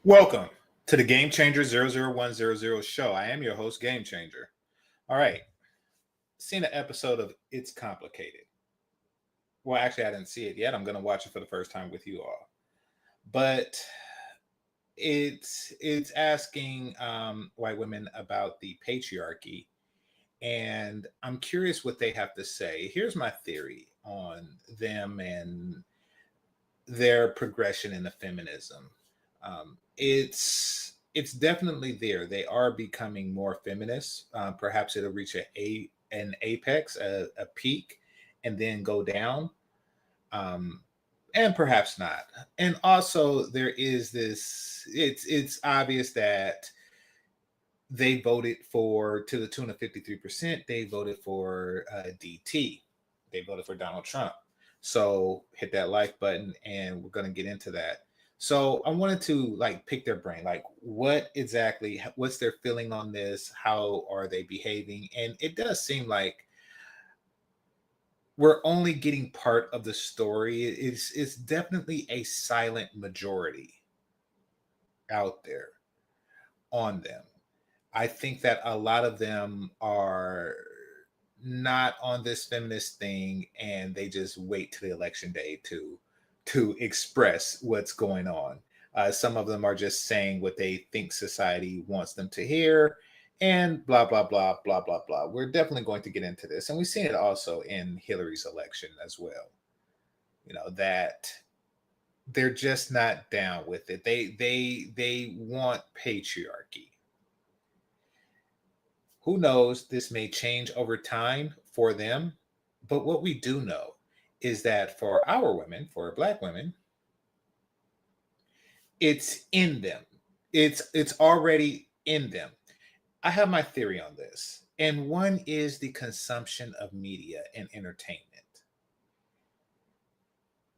Welcome to the GameChanger 00100 show. I am your host, GameChanger. All right, seen an episode of It's Complicated. Well, actually, I didn't see it yet. I'm going to watch it for the first time with you all. But it's asking white women about the patriarchy, and I'm curious what they have to say. Here's my theory on them and their progression in the feminism. It's definitely there. They are becoming more feminist. Perhaps it'll reach an apex, a peak, and then go down. Um, and perhaps not. And also, there is this. It's obvious that they voted for, to the tune of 53%. They voted for DT. They voted for Donald Trump. So hit that like button, and we're going to get into that. So I wanted to like pick their brain, like what exactly, what's their feeling on this? How are they behaving? And it does seem like we're only getting part of the story. It's definitely a silent majority out there on them. I think that a lot of them are not on this feminist thing, and they just wait to the election day to express what's going on. Some of them are just saying what they think society wants them to hear, and blah blah blah blah blah blah. We're definitely going to get into this, and we've seen it also in Hillary's election as well. You know that they're just not down with it. They want patriarchy. Who knows? This may change over time for them. But what we do know is that for our women, for Black women, it's in them. It's already in them. I have my theory on this. And one is the consumption of media and entertainment.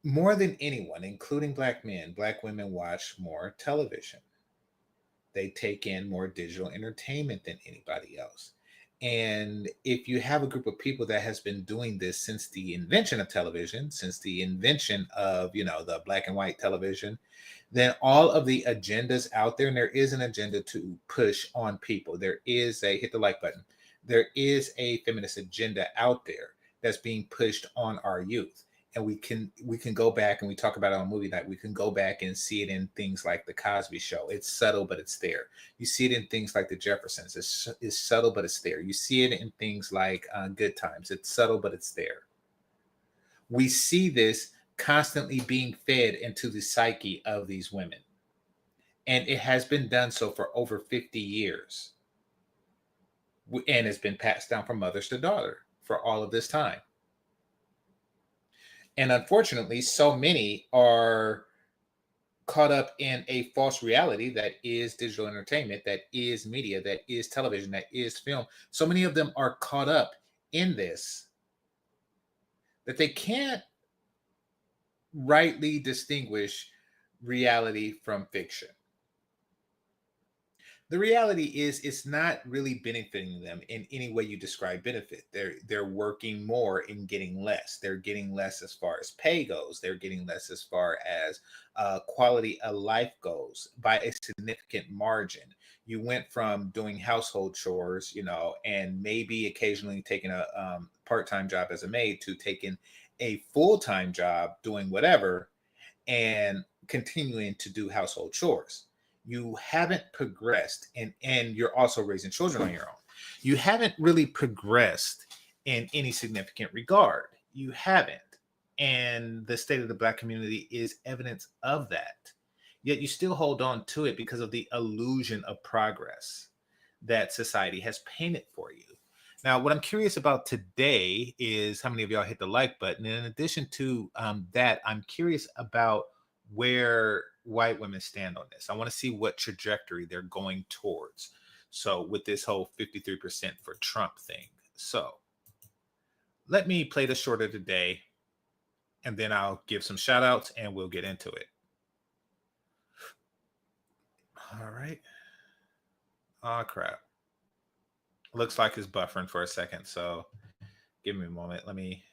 More than anyone, including Black men, Black women watch more television. They take in more digital entertainment than anybody else. And if you have a group of people that has been doing this since the invention of television, since the invention of, the black and white television, then all of the agendas out there, and there is an agenda to push on people. There is a, hit the like button, there is a feminist agenda out there that's being pushed on our youth. And we can go back, and we talk about it on movie night. We can go back and see it in things like the Cosby Show. It's subtle, but it's there. You see it in things like the Jeffersons. It's subtle, but it's there. You see it in things like Good Times. It's subtle, but it's there. We see this constantly being fed into the psyche of these women, and it has been done so for over 50 years, and it's been passed down from mothers to daughter for all of this time. And unfortunately, so many are caught up in a false reality that is digital entertainment, that is media, that is television, that is film. So many of them are caught up in this that they can't rightly distinguish reality from fiction. The reality is it's not really benefiting them in any way you describe benefit. They're working more and getting less. They're getting less as far as pay goes. They're getting less as far as quality of life goes by a significant margin. You went from doing household chores, and maybe occasionally taking a part-time job as a maid, to taking a full-time job doing whatever and continuing to do household chores. You haven't progressed, and you're also raising children on your own. You haven't really progressed in any significant regard. You haven't. And the state of the black community is evidence of that. Yet you still hold on to it because of the illusion of progress that society has painted for you. Now, what I'm curious about today is how many of y'all hit the like button. And in addition to that, I'm curious about where white women stand on this. I want to see what trajectory they're going towards. So, with this whole 53% for Trump thing. So, let me play the short of the day, and then I'll give some shout outs and we'll get into it. All right. Oh, crap. Looks like it's buffering for a second. So, give me a moment. Let me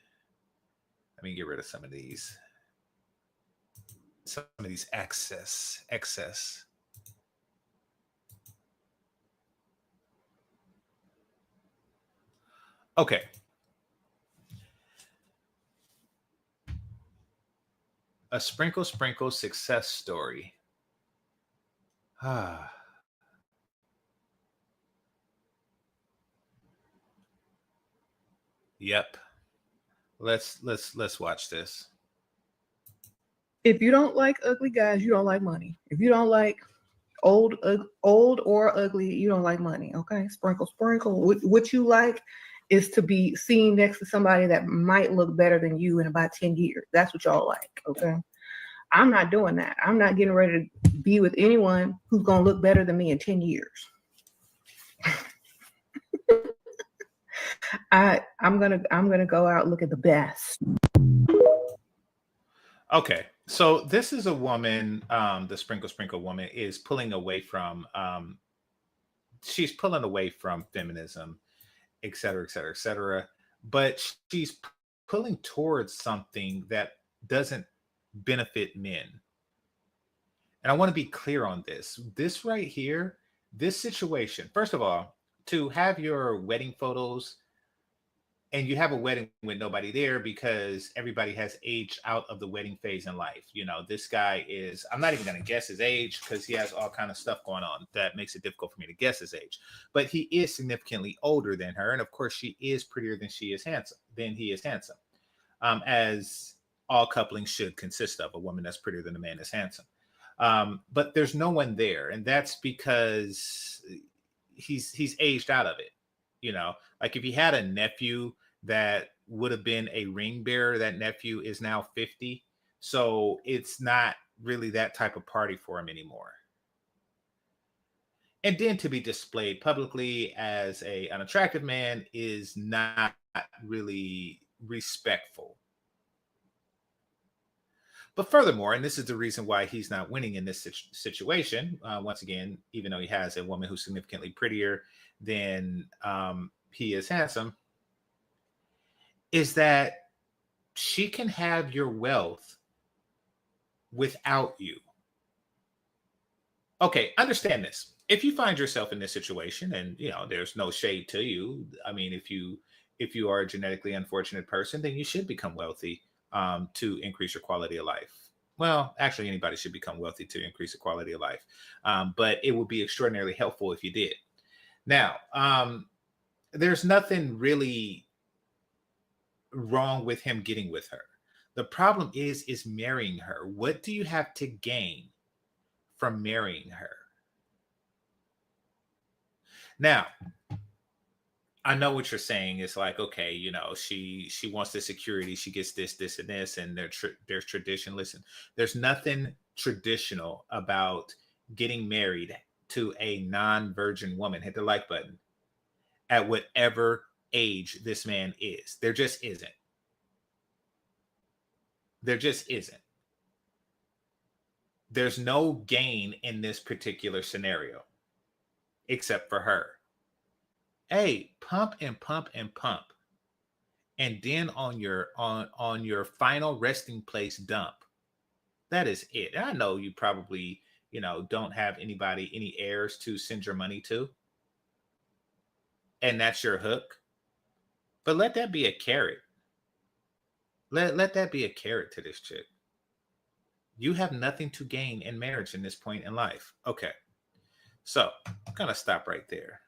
get rid of some of these excess. Okay. A sprinkle sprinkle success story. Ah, yep. Let's watch this. If you don't like ugly guys, you don't like money. If you don't like old or ugly, you don't like money. Okay, sprinkle, sprinkle. What you like is to be seen next to somebody that might look better than you in about 10 years. That's what y'all like. Okay, I'm not doing that. I'm not getting ready to be with anyone who's gonna look better than me in 10 years. I'm gonna go out and look at the best. Okay, so this is a woman. The sprinkle sprinkle woman is pulling away from. She's pulling away from feminism, et cetera, et cetera, et cetera. But she's pulling towards something that doesn't benefit men. And I want to be clear on this. This right here, this situation. First of all, to have your wedding photos and you have a wedding with nobody there because everybody has aged out of the wedding phase in life. This guy is, I'm not even going to guess his age because he has all kind of stuff going on that makes it difficult for me to guess his age, but he is significantly older than her, and of course she is prettier than he is handsome, as all coupling should consist of, a woman that's prettier than a man that's handsome. But there's no one there, and that's because he's aged out of it. Like if he had a nephew that would have been a ring bearer, that nephew is now 50. So it's not really that type of party for him anymore. And then to be displayed publicly as an attractive man is not really respectful. But furthermore, and this is the reason why he's not winning in this situation, once again, even though he has a woman who's significantly prettier than he is handsome, is that she can have your wealth without you. Okay, understand this. If you find yourself in this situation, and there's no shade to you. I mean, if you are a genetically unfortunate person, then you should become wealthy to increase your quality of life. Well, actually, anybody should become wealthy to increase the quality of life, but it would be extraordinarily helpful if you did. Now, there's nothing really wrong with him getting with her. The problem is marrying her. What do you have to gain from marrying her? Now, I know what you're saying. It's like, okay, she wants the security. She gets this, and this, and there's tradition. Listen, there's nothing traditional about getting married to a non-virgin woman. Hit the like button. At whatever age this man is, there just isn't. There just isn't. There's no gain in this particular scenario, except for her. Hey, pump and pump and pump, and then on your final resting place, dump. That is it. And I know you probably don't have any heirs to send your money to, and that's your hook. But let that be a carrot. Let that be a carrot to this chick. You have nothing to gain in marriage in this point in life. Okay. So I'm gonna stop right there.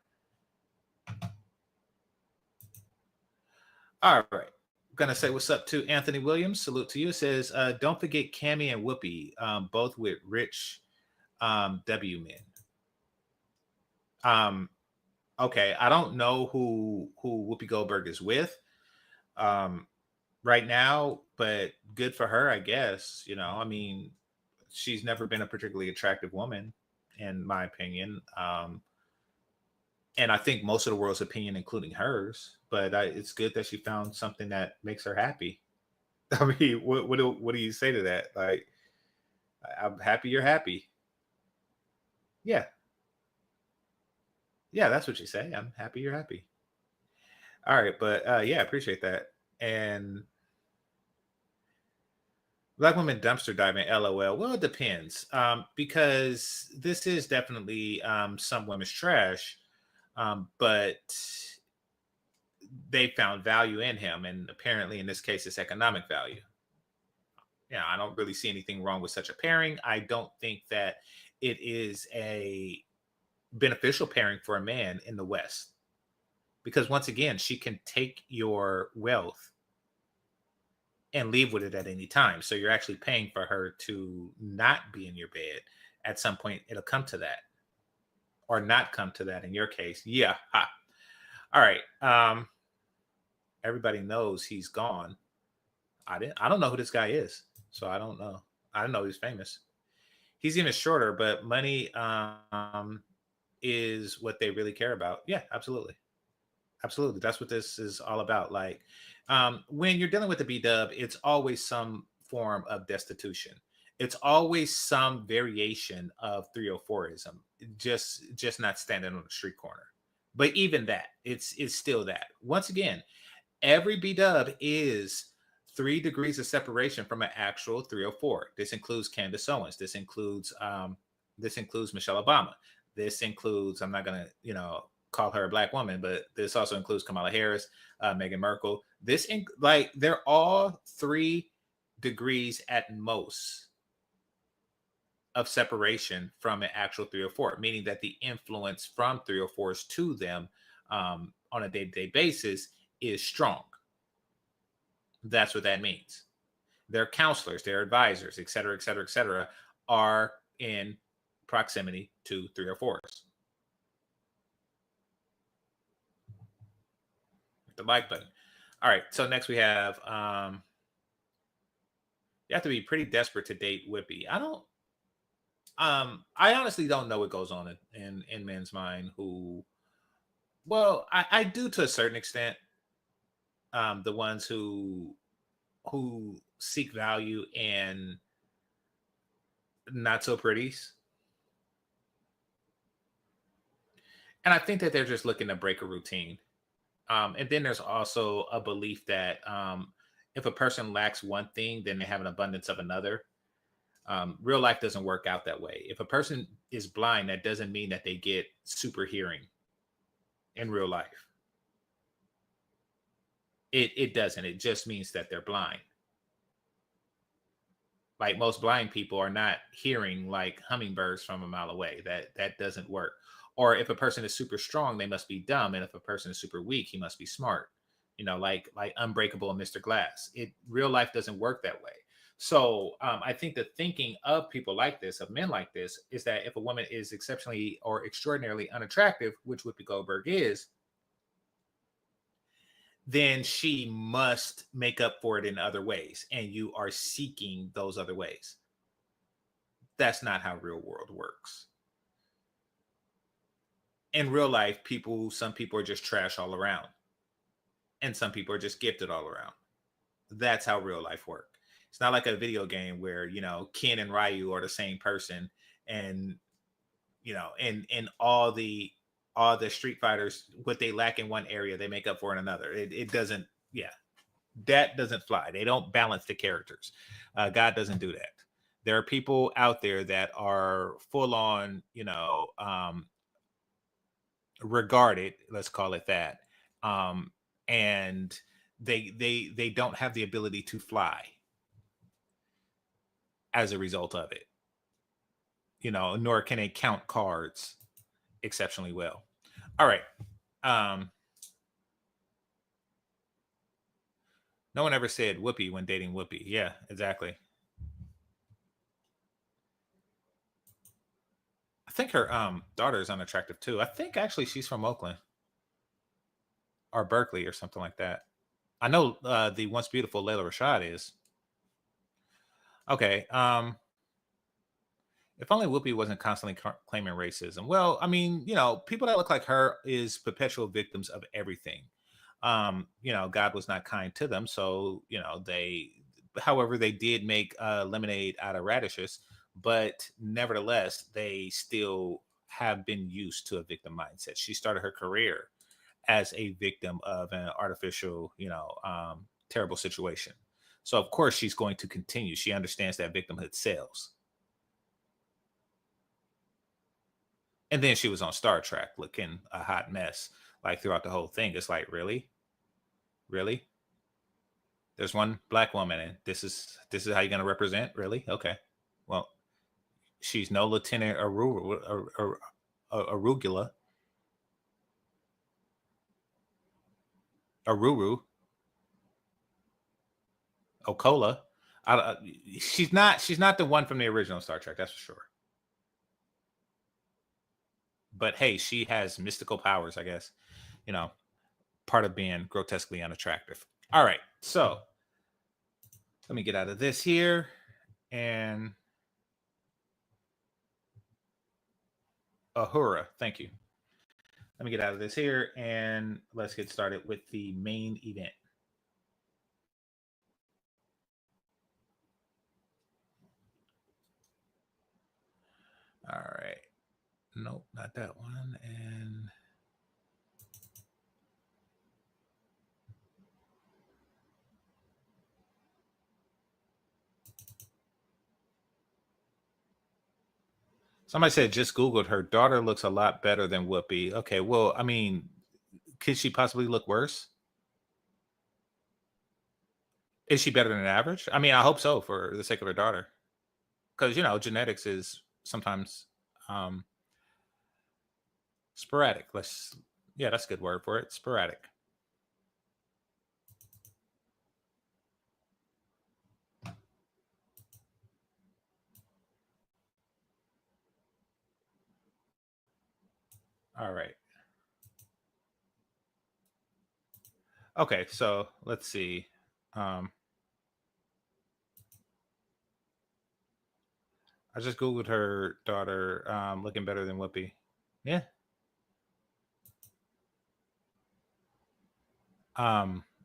All right. I'm gonna say what's up to Anthony Williams. Salute to you. It says, don't forget Cammy and Whoopi, both with rich W men. Um, okay, I don't know who Whoopi Goldberg is with um right now, but good for her, I guess. I mean, she's never been a particularly attractive woman, in my opinion. And I think most of the world's opinion, including hers. But it's good that she found something that makes her happy. I mean, what do you say to that? Like, I'm happy you're happy. Yeah, yeah, that's what you say. I'm happy you're happy. All right, but yeah, I appreciate that. And black women dumpster diving, LOL. Well, it depends, because this is definitely some women's trash, but they found value in him, and apparently in this case it's economic value. Yeah, I don't really see anything wrong with such a pairing. I don't think that it is a beneficial pairing for a man in the West, because once again, she can take your wealth and leave with it at any time. So you're actually paying for her to not be in your bed. At some point, it'll come to that, or not come to that in your case. Yeah. Ha. All right. Everybody knows he's gone. I don't know who this guy is. So I don't know. I don't know he's famous. He's even shorter, but money is what they really care about. Yeah, absolutely. Absolutely. That's what this is all about. Like, when you're dealing with the B dub, it's always some form of destitution. It's always some variation of 304ism, just not standing on the street corner. But even that, it's still that. Once again, every B dub is 3 degrees of separation from an actual 304. This includes Candace Owens. This includes Michelle Obama. This includes, I'm not gonna, call her a black woman, but this also includes Kamala Harris, Meghan Merkel. Like, they're all 3 degrees at most of separation from an actual 304, meaning that the influence from 304s to them on a day-to-day basis is strong. That's what that means. Their counselors, their advisors, et cetera, et cetera, et cetera, are in proximity to 304s. The like button. All right. So next we have you have to be pretty desperate to date Whippy. I honestly don't know what goes on in men's mind who, well, I do to a certain extent. The ones who seek value in not so pretties. And I think that they're just looking to break a routine. And then there's also a belief that if a person lacks one thing, then they have an abundance of another. Real life doesn't work out that way. If a person is blind, that doesn't mean that they get super hearing in real life. It doesn't. It just means that they're blind. Like, most blind people are not hearing like hummingbirds from a mile away. That doesn't work. Or if a person is super strong, they must be dumb, and if a person is super weak, he must be smart. Like Unbreakable and Mr. Glass. Real life doesn't work that way. So I think the thinking of people like this, of men like this, is that if a woman is exceptionally or extraordinarily unattractive, which Whoopi Goldberg is, then she must make up for it in other ways, and you are seeking those other ways. That's not how real world works. In real life, some people are just trash all around, and some people are just gifted all around. That's how real life works. It's not like a video game where Ken and Ryu are the same person, and and all the Street Fighters, what they lack in one area, they make up for in another. It doesn't. Yeah, that doesn't fly. They don't balance the characters. God doesn't do that. There are people out there that are full on, regarded, let's call it that, and they don't have the ability to fly as a result of it, nor can they count cards exceptionally well. All right. No one ever said Whoopi when dating Whoopi. Yeah, exactly. I think her daughter is unattractive too. I think actually she's from Oakland or Berkeley or something like that. I know the once beautiful Layla Rashad is. Okay. If only Whoopi wasn't constantly claiming racism. Well, I mean, people that look like her is perpetual victims of everything. God was not kind to them, so however, they did make lemonade out of radishes, but nevertheless, they still have been used to a victim mindset. She started her career as a victim of an artificial, terrible situation. So of course she's going to continue. She understands that victimhood sells. And then she was on Star Trek looking a hot mess, like throughout the whole thing. It's like, really? Really? There's one black woman, and this is how you're gonna represent? Really? Okay. Well, she's no Lieutenant Arugula. Aruru. Okola. She's not. She's not the one from the original Star Trek. That's for sure. But hey, she has mystical powers. I guess, you know, part of being grotesquely unattractive. All right. So let me get out of this here, and Ahura. Thank you. Let me get out of this here, and let's get started with the main event. All right. Nope, not that one. And somebody said just Googled her daughter looks a lot better than Whoopi. Okay, well, I mean, could she possibly look worse? Is she better than average? I mean, I hope so for the sake of her daughter. Because, you know, genetics is sometimes sporadic. Yeah, that's a good word for it. Sporadic. All right. Okay, so let's see. I just Googled her daughter looking better than Whoopi. Yeah.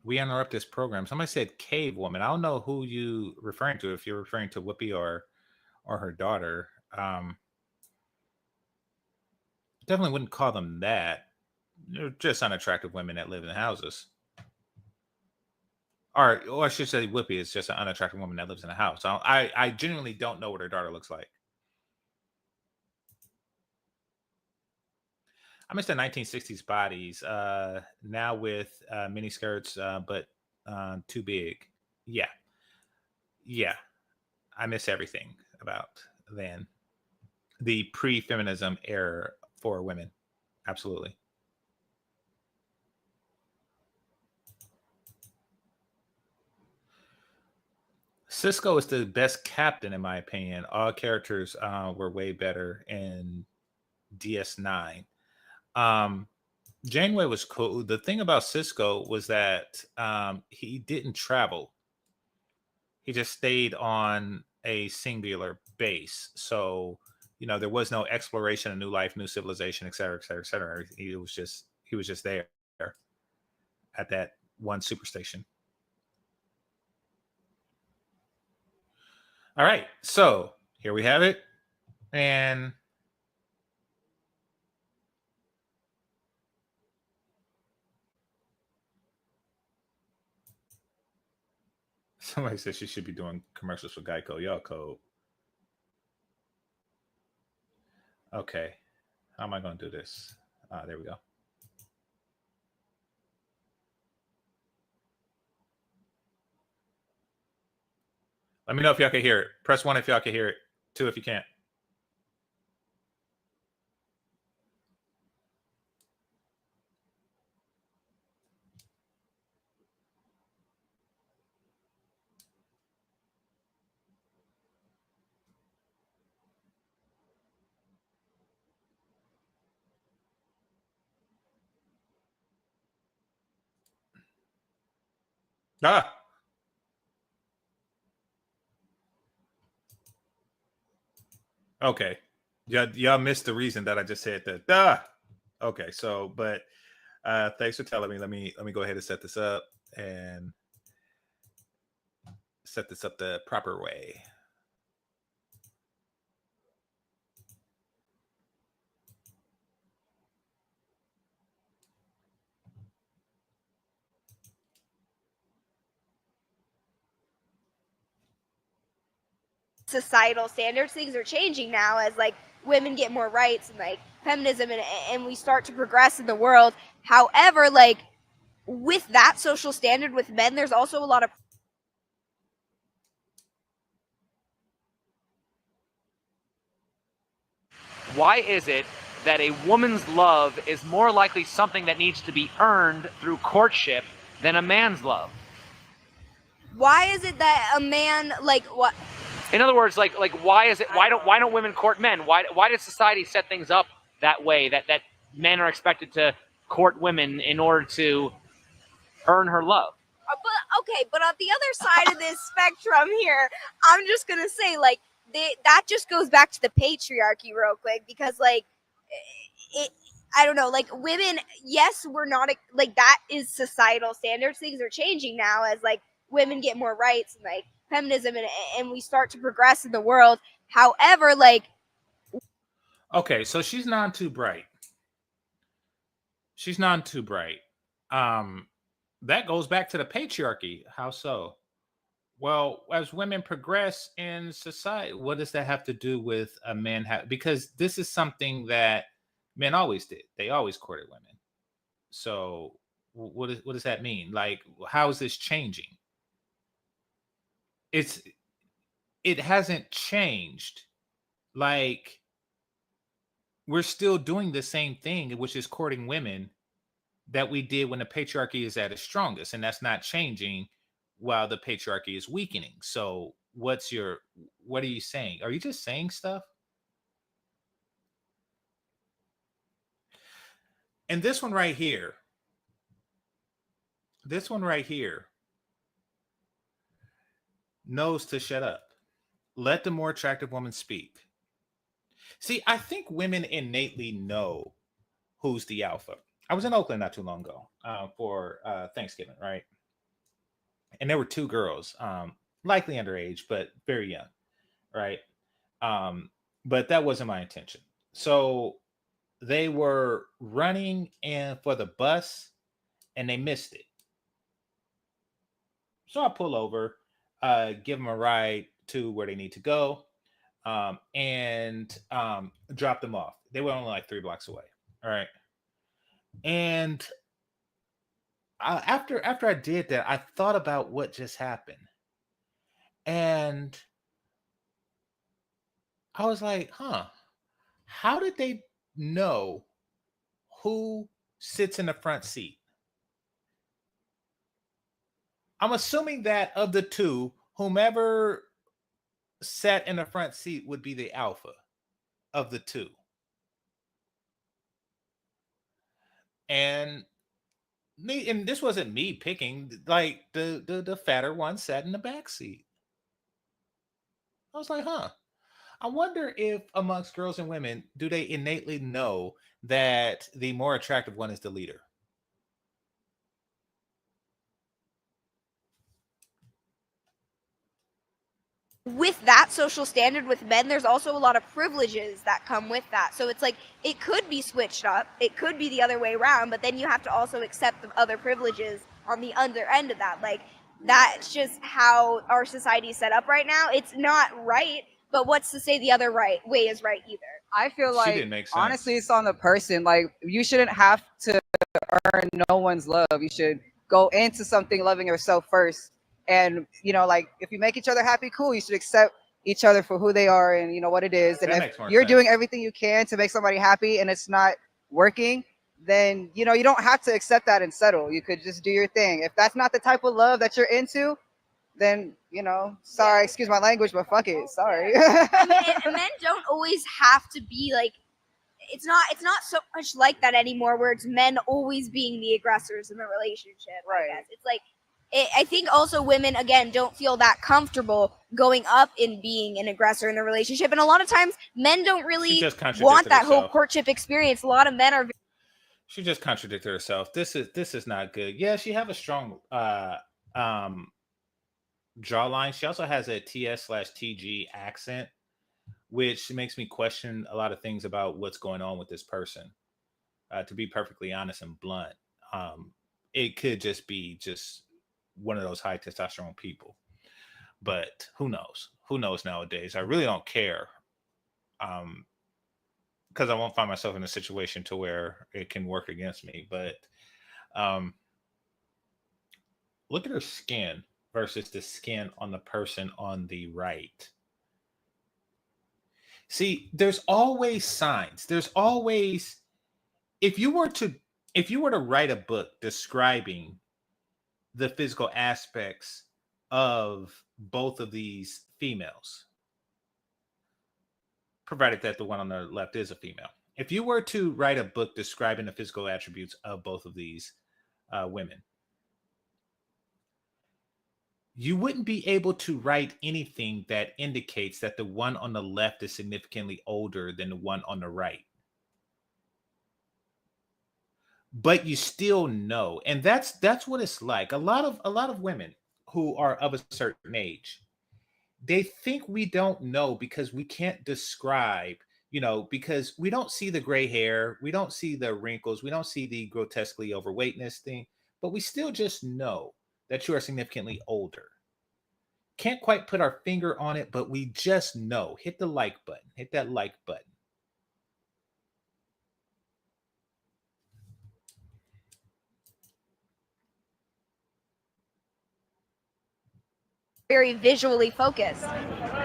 We interrupt this program. Somebody said cave woman. I don't know who you referring to, if you're referring to Whoopi or her daughter. Definitely wouldn't call them that. They're just unattractive women that live in houses. Or I should say Whoopi is just an unattractive woman that lives in a house. I genuinely don't know what her daughter looks like. I miss the 1960s bodies. Now with mini skirts, but too big. Yeah. Yeah. I miss everything about then. The pre-feminism era for women. Absolutely. Cisco is the best captain, in my opinion. All characters were way better in DS9. Janeway was cool. The thing about Cisco was that he didn't travel. He just stayed on a singular base. So, you know, there was no exploration of new life, new civilization, et cetera, et cetera, et cetera. He was just there at that one superstation. All right. So here we have it. And somebody says she should be doing commercials for Geico. Y'all code. Okay. How am I going to do this? There we go. Let me know if y'all can hear it. Press 1 if y'all can hear it. 2 if you can't. Ah. Okay. Y'all missed the reason that I just said that. Ah. Okay. So, but thanks for telling me. Let me go ahead and set this up and set this up the proper way. Societal standards, things are changing now as like women get more rights and like feminism and we start to progress in the world. However, like with that social standard with men, there's also a lot of Why is it that a woman's love is more likely something that needs to be earned through courtship than a man's love? why is it that a man like what In other words, like why is it why don't women court men? Why does society set things up that way, that men are expected to court women in order to earn her love? but okay, but on the other side of this spectrum here, I'm just gonna say like that just goes back to the patriarchy real quick because like it I don't know, like women, yes, we're not like that is societal standards. Things are changing now as like women get more rights and like feminism and we start to progress in the world. However, like Okay, so she's not too bright. She's not too bright. That goes back to the patriarchy. How so? Well, as women progress in society, what does that have to do with a man? Because this is something that men always did. They always courted women. So, what does that mean? Like, how is this changing? It's it hasn't changed. Like, we're still doing the same thing, which is courting women that we did when the patriarchy is at its strongest, and that's not changing while the patriarchy is weakening. So what are you saying? Are you just saying stuff? And this one right here knows to shut up. Let the more attractive woman speak. See, I think women innately know who's the alpha. I was in Oakland not too long ago for Thanksgiving, right? And there were two girls, likely underage, but very young, right? But that wasn't my intention. So they were running in for the bus and they missed it. So I pull over, give them a ride to where they need to go, and drop them off. They were only like 3 blocks away. All right. And after I did that, I thought about what just happened. And I was like, how did they know who sits in the front seat? I'm assuming that of the two, whomever sat in the front seat would be the alpha of the two. And and this wasn't me picking, like the fatter one sat in the back seat. I was like, I wonder if amongst girls and women, do they innately know that the more attractive one is the leader? with that social standard with men, there's also a lot of privileges that come with that. So it's like it could be switched up, it could be the other way around, but then you have to also accept the other privileges on the other end of that. Like that's just how our society is set up right now. It's not right, but what's to say the other right way is right either? I feel She like didn't make sense. honestly, it's on the person. Like you shouldn't have to earn no one's love. You should go into something loving yourself first. And like if you make each other happy, cool. You should accept each other for who they are and what it is. And That if makes more you're sense. doing everything you can to make somebody happy and it's not working, then you don't have to accept that and settle. You could just do your thing. If that's not the type of love that you're into, then sorry, excuse my language, but fuck it. Sorry. I mean, and men don't always have to be like it's not so much like that anymore where it's men always being the aggressors in the relationship. Right. I guess it's like I think also women again don't feel that comfortable going up in being an aggressor in the relationship, and a lot of times men don't She really just contradicted want that whole herself. courtship experience. A lot of men are She just contradicted herself. This is not good. Yeah, she have a strong jawline. She also has a TS/TG accent, which makes me question a lot of things about what's going on with this person. To be perfectly honest and blunt, it could just be one of those high testosterone people. But who knows? Who knows nowadays? I really don't care, because I won't find myself in a situation to where it can work against me. But Look at her skin versus the skin on the person on the right. See, there's always signs. There's always, if you were to write a book describing the physical aspects of both of these females, provided that the one on the left is a female. If you were to write a book describing the physical attributes of both of these women, you wouldn't be able to write anything that indicates that the one on the left is significantly older than the one on the right. But you still know, and that's what it's like. A lot of women who are of a certain age, they think we don't know because we can't describe, because we don't see the gray hair, we don't see the wrinkles, we don't see the grotesquely overweightness thing, but we still just know that you are significantly older. Can't quite put our finger on it, but we just know. Hit the like button. Hit that like button. Very visually focused.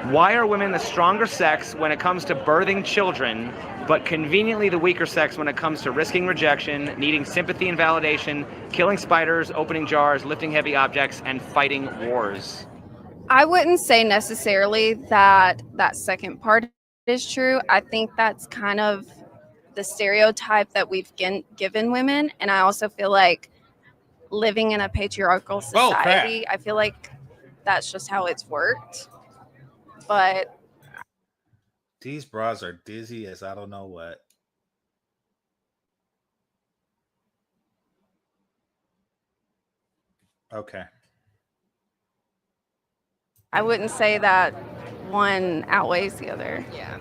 Why are women the stronger sex when it comes to birthing children, but conveniently the weaker sex when it comes to risking rejection, needing sympathy and validation, killing spiders, opening jars, lifting heavy objects, and fighting wars? I wouldn't say necessarily that second part is true. I think that's kind of the stereotype that we've given women. And I also feel like living in a patriarchal society, I feel like that's just how it's worked. But these bras are dizzy as I don't know what. Okay. I wouldn't say that one outweighs the other. Yeah.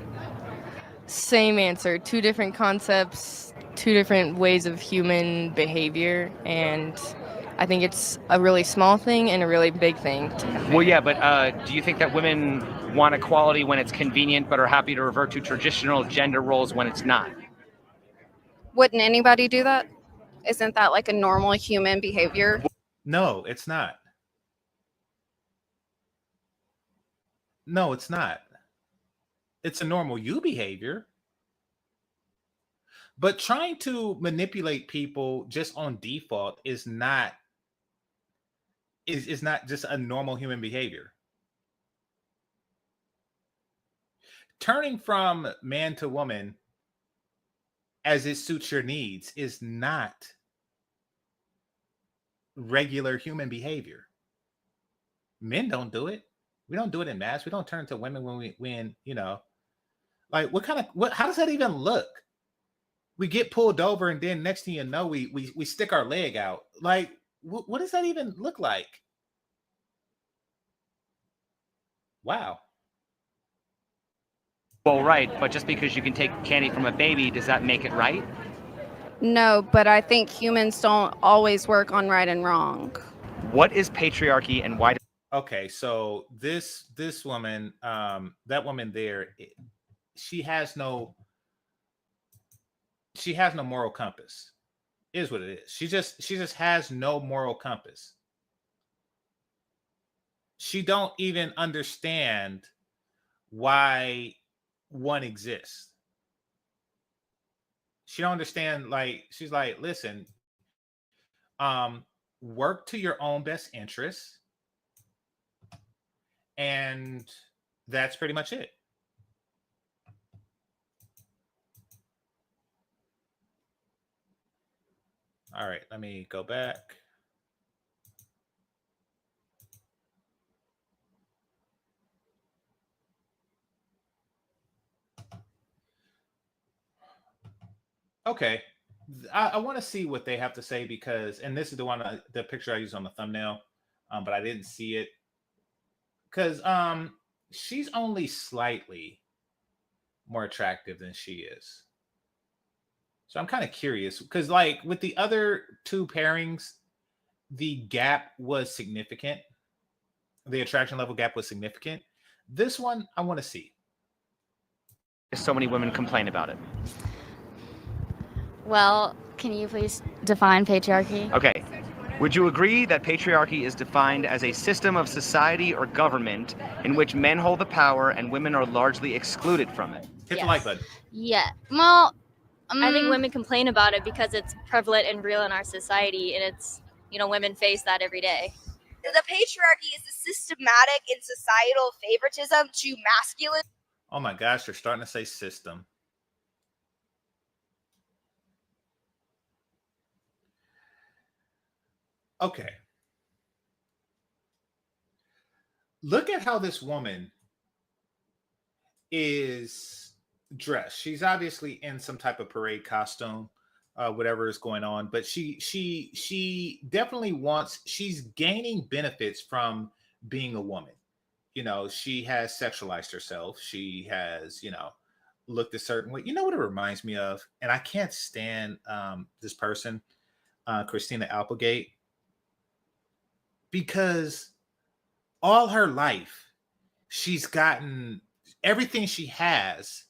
Same answer. Two different concepts, two different ways of human behavior, and I think it's a really small thing and a really big thing. Well, yeah, but do you think that women want equality when it's convenient, but are happy to revert to traditional gender roles when it's not? Wouldn't anybody do that? Isn't that like a normal human behavior? No, it's not. No, it's not. It's a normal you behavior. But trying to manipulate people just on default is not just a normal human behavior. Turning from man to woman as it suits your needs is not regular human behavior. Men don't do it. We don't do it in mass. We don't turn to women when like how does that even look? We get pulled over and then next thing you know, we stick our leg out. Like, what does that even look like? Wow. Well, right, but just because you can take candy from a baby, does that make it right? No, but I think humans don't always work on right and wrong. What is patriarchy and why? Okay, so this woman, that woman there, she has no moral compass. Is what it is. She just has no moral compass. She don't even understand why one exists. She don't understand, like, she's like, listen, work to your own best interests. And that's pretty much it. All right, let me go back. Okay, I want to see what they have to say because, and this is the picture I used on the thumbnail, but I didn't see it because she's only slightly more attractive than she is. So I'm kind of curious because, like, with the other two pairings, the gap was significant. The attraction level gap was significant. This one, I want to see. So many women complain about it. Well, can you please define patriarchy? Okay. Would you agree that patriarchy is defined as a system of society or government in which men hold the power and women are largely excluded from it? Hit the like button. Yeah. Well, I think women complain about it because it's prevalent and real in our society, and it's, women face that every day. The patriarchy is the systematic and societal favoritism to masculine. Oh my gosh, they're starting to say system. Okay. Look at how this woman is dressed. She's obviously in some type of parade costume, whatever is going on, but she definitely she's gaining benefits from being a woman. She has sexualized herself. She has, looked a certain way. You know what it reminds me of? And I can't stand this person, Christina Applegate, because all her life she's gotten everything she has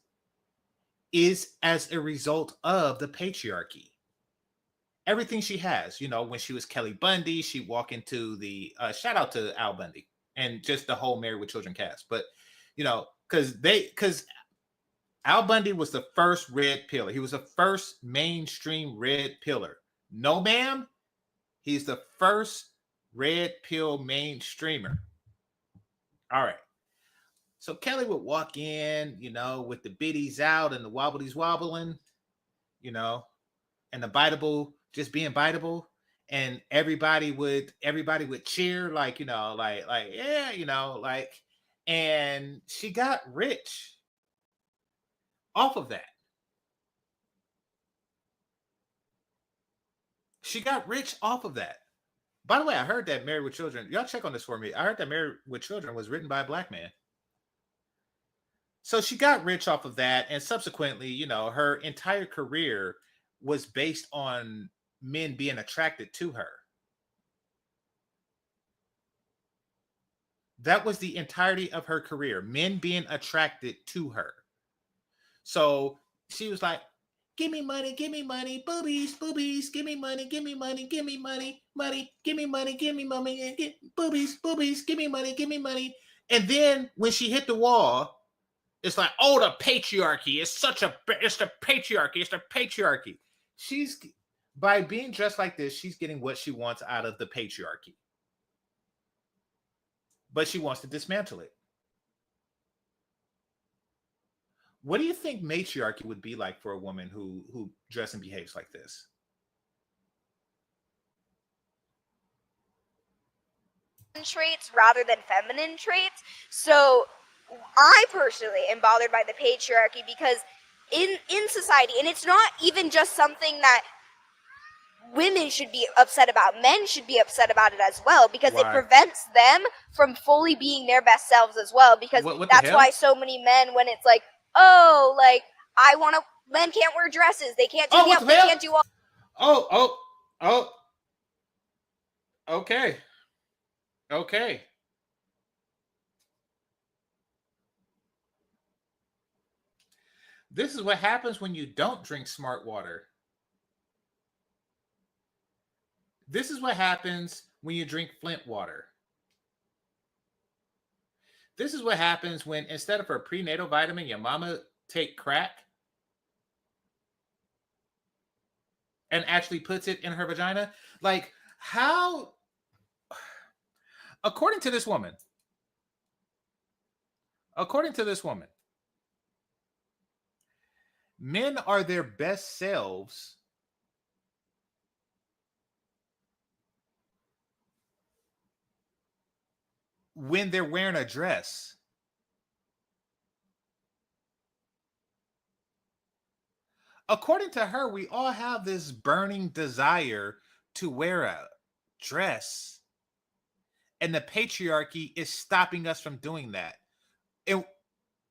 is as a result of the patriarchy. Everything she has, when she was Kelly Bundy, she walked into the shout out to Al Bundy and just the whole Married with Children cast. But because Al Bundy was the first red pillar. He was the first mainstream red pillar. No, ma'am. He's the first red pill mainstreamer. All right. So Kelly would walk in, with the biddies out and the wobblies wobbling, and the biteable just being biteable, and everybody would cheer, like, yeah, and she got rich off of that. She got rich off of that. By the way, I heard that Married with Children, y'all check on this for me. I heard that Married with Children was written by a black man. So she got rich off of that. And subsequently, her entire career was based on men being attracted to her. That was the entirety of her career, men being attracted to her. So she was like, give me money, boobies, boobies, give me money, money, money, give me money, and boobies, give me money. And then when she hit the wall, it's like, oh, the patriarchy. It's the patriarchy. She's, by being dressed like this, she's getting what she wants out of the patriarchy. But she wants to dismantle it. What do you think matriarchy would be like for a woman who dresses and behaves like this? Traits rather than feminine traits. So I personally am bothered by the patriarchy because in society, and it's not even just something that women should be upset about, men should be upset about it as well, because Why? It prevents them from fully being their best selves as well, because what that's why so many men, when it's like, oh, like, men can't wear dresses, they can't do they can't do all. Okay. This is what happens when you don't drink smart water. This is what happens when you drink Flint water. This is what happens when, instead of a prenatal vitamin, your mama take crack and actually puts it in her vagina. Like, how? According to this woman, men are their best selves when they're wearing a dress. According to her, we all have this burning desire to wear a dress, and the patriarchy is stopping us from doing that. And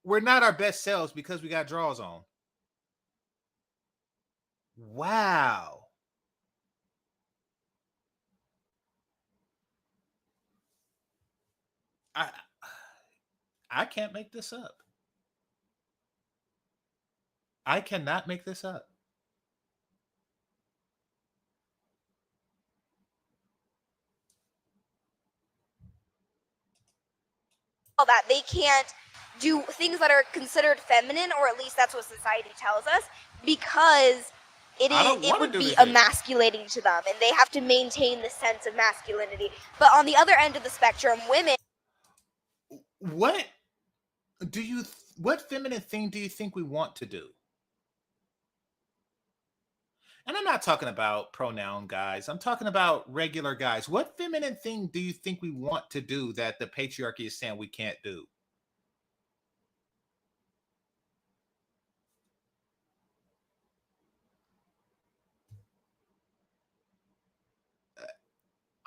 we're not our best selves because we got drawers on. Wow. I can't make this up. I cannot make this up. all that. They can't do things that are considered feminine, or at least that's what society tells us, because it would be emasculating to them, and they have to maintain the sense of masculinity. But on the other end of the spectrum, women. What feminine thing do you think we want to do? And I'm not talking about pronoun guys. I'm talking about regular guys. What feminine thing do you think we want to do that the patriarchy is saying we can't do?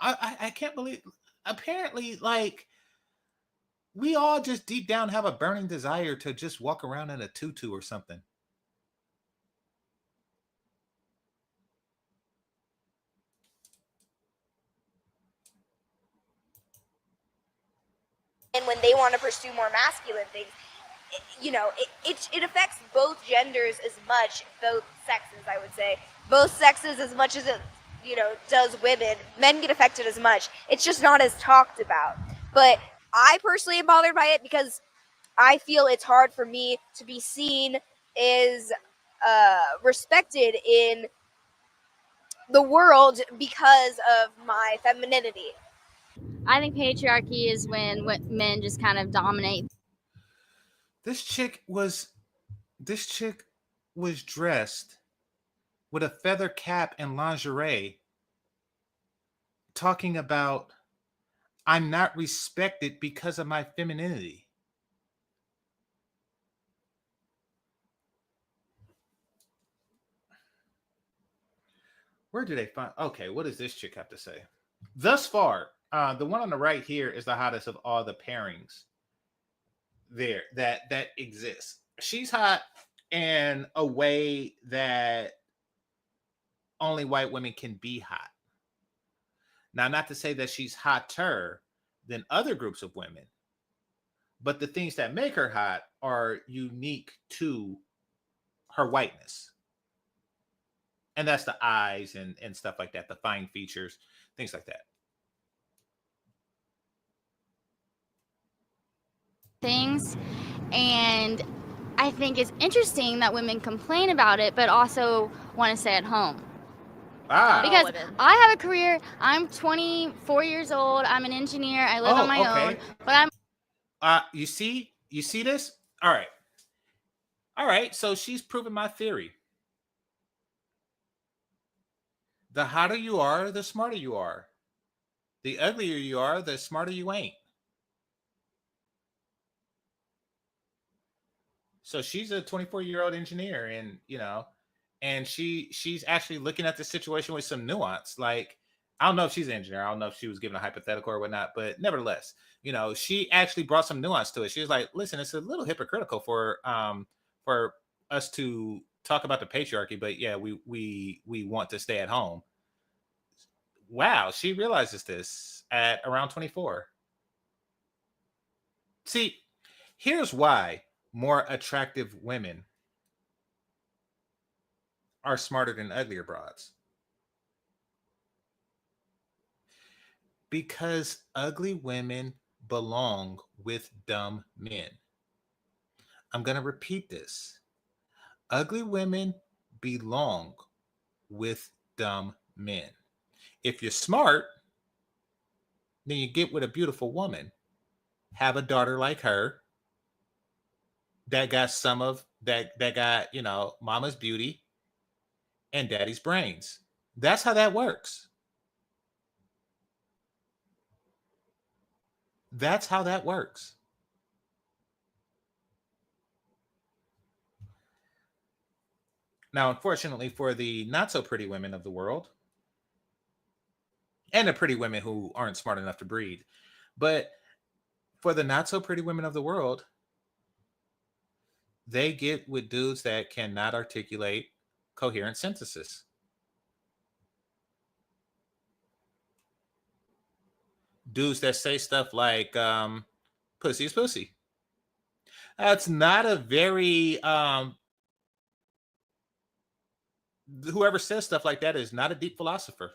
I can't believe, apparently, like, we all just deep down have a burning desire to just walk around in a tutu or something. And when they want to pursue more masculine things, it affects both genders as much, both sexes, I would say. Both sexes as much as it, does women. Men get affected as much. It's just not as talked about. But I personally am bothered by it because I feel it's hard for me to be seen as respected in the world because of my femininity. I think patriarchy is when men just kind of dominate. This chick was dressed with a feather cap and lingerie, talking about, I'm not respected because of my femininity. Where do they find? Okay, what does this chick have to say? Thus far, the one on the right here is the hottest of all the pairings there that exists. She's hot in a way that only white women can be hot. Now, not to say that she's hotter than other groups of women, but the things that make her hot are unique to her whiteness. And that's the eyes and stuff like that, the fine features, things like that. Things, and I think it's interesting that women complain about it, but also want to stay at home. Because I have a career. I'm 24 years old. I'm an engineer. I live on my own. But I'm. You see this? All right. So she's proven my theory. The hotter you are, the smarter you are. The uglier you are, the smarter you ain't. So she's a 24-year-old engineer, and she's actually looking at the situation with some nuance. Like, I don't know if she's an engineer. I don't know if she was given a hypothetical or whatnot, but nevertheless, she actually brought some nuance to it. She was like, listen, it's a little hypocritical for us to talk about the patriarchy, but yeah, we want to stay at home. Wow, she realizes this at around 24. See, here's why more attractive women are smarter than uglier broads. Because ugly women belong with dumb men. I'm going to repeat this. Ugly women belong with dumb men. If you're smart, then you get with a beautiful woman. Have a daughter like her that got that got, mama's beauty and daddy's brains. That's how that works. That's how that works. Now, unfortunately for the not so pretty women of the world, and the pretty women who aren't smart enough to breed, but for the not so pretty women of the world, they get with dudes that cannot articulate coherent sentences. Dudes that say stuff like, pussy is pussy. That's not a very, whoever says stuff like that is not a deep philosopher.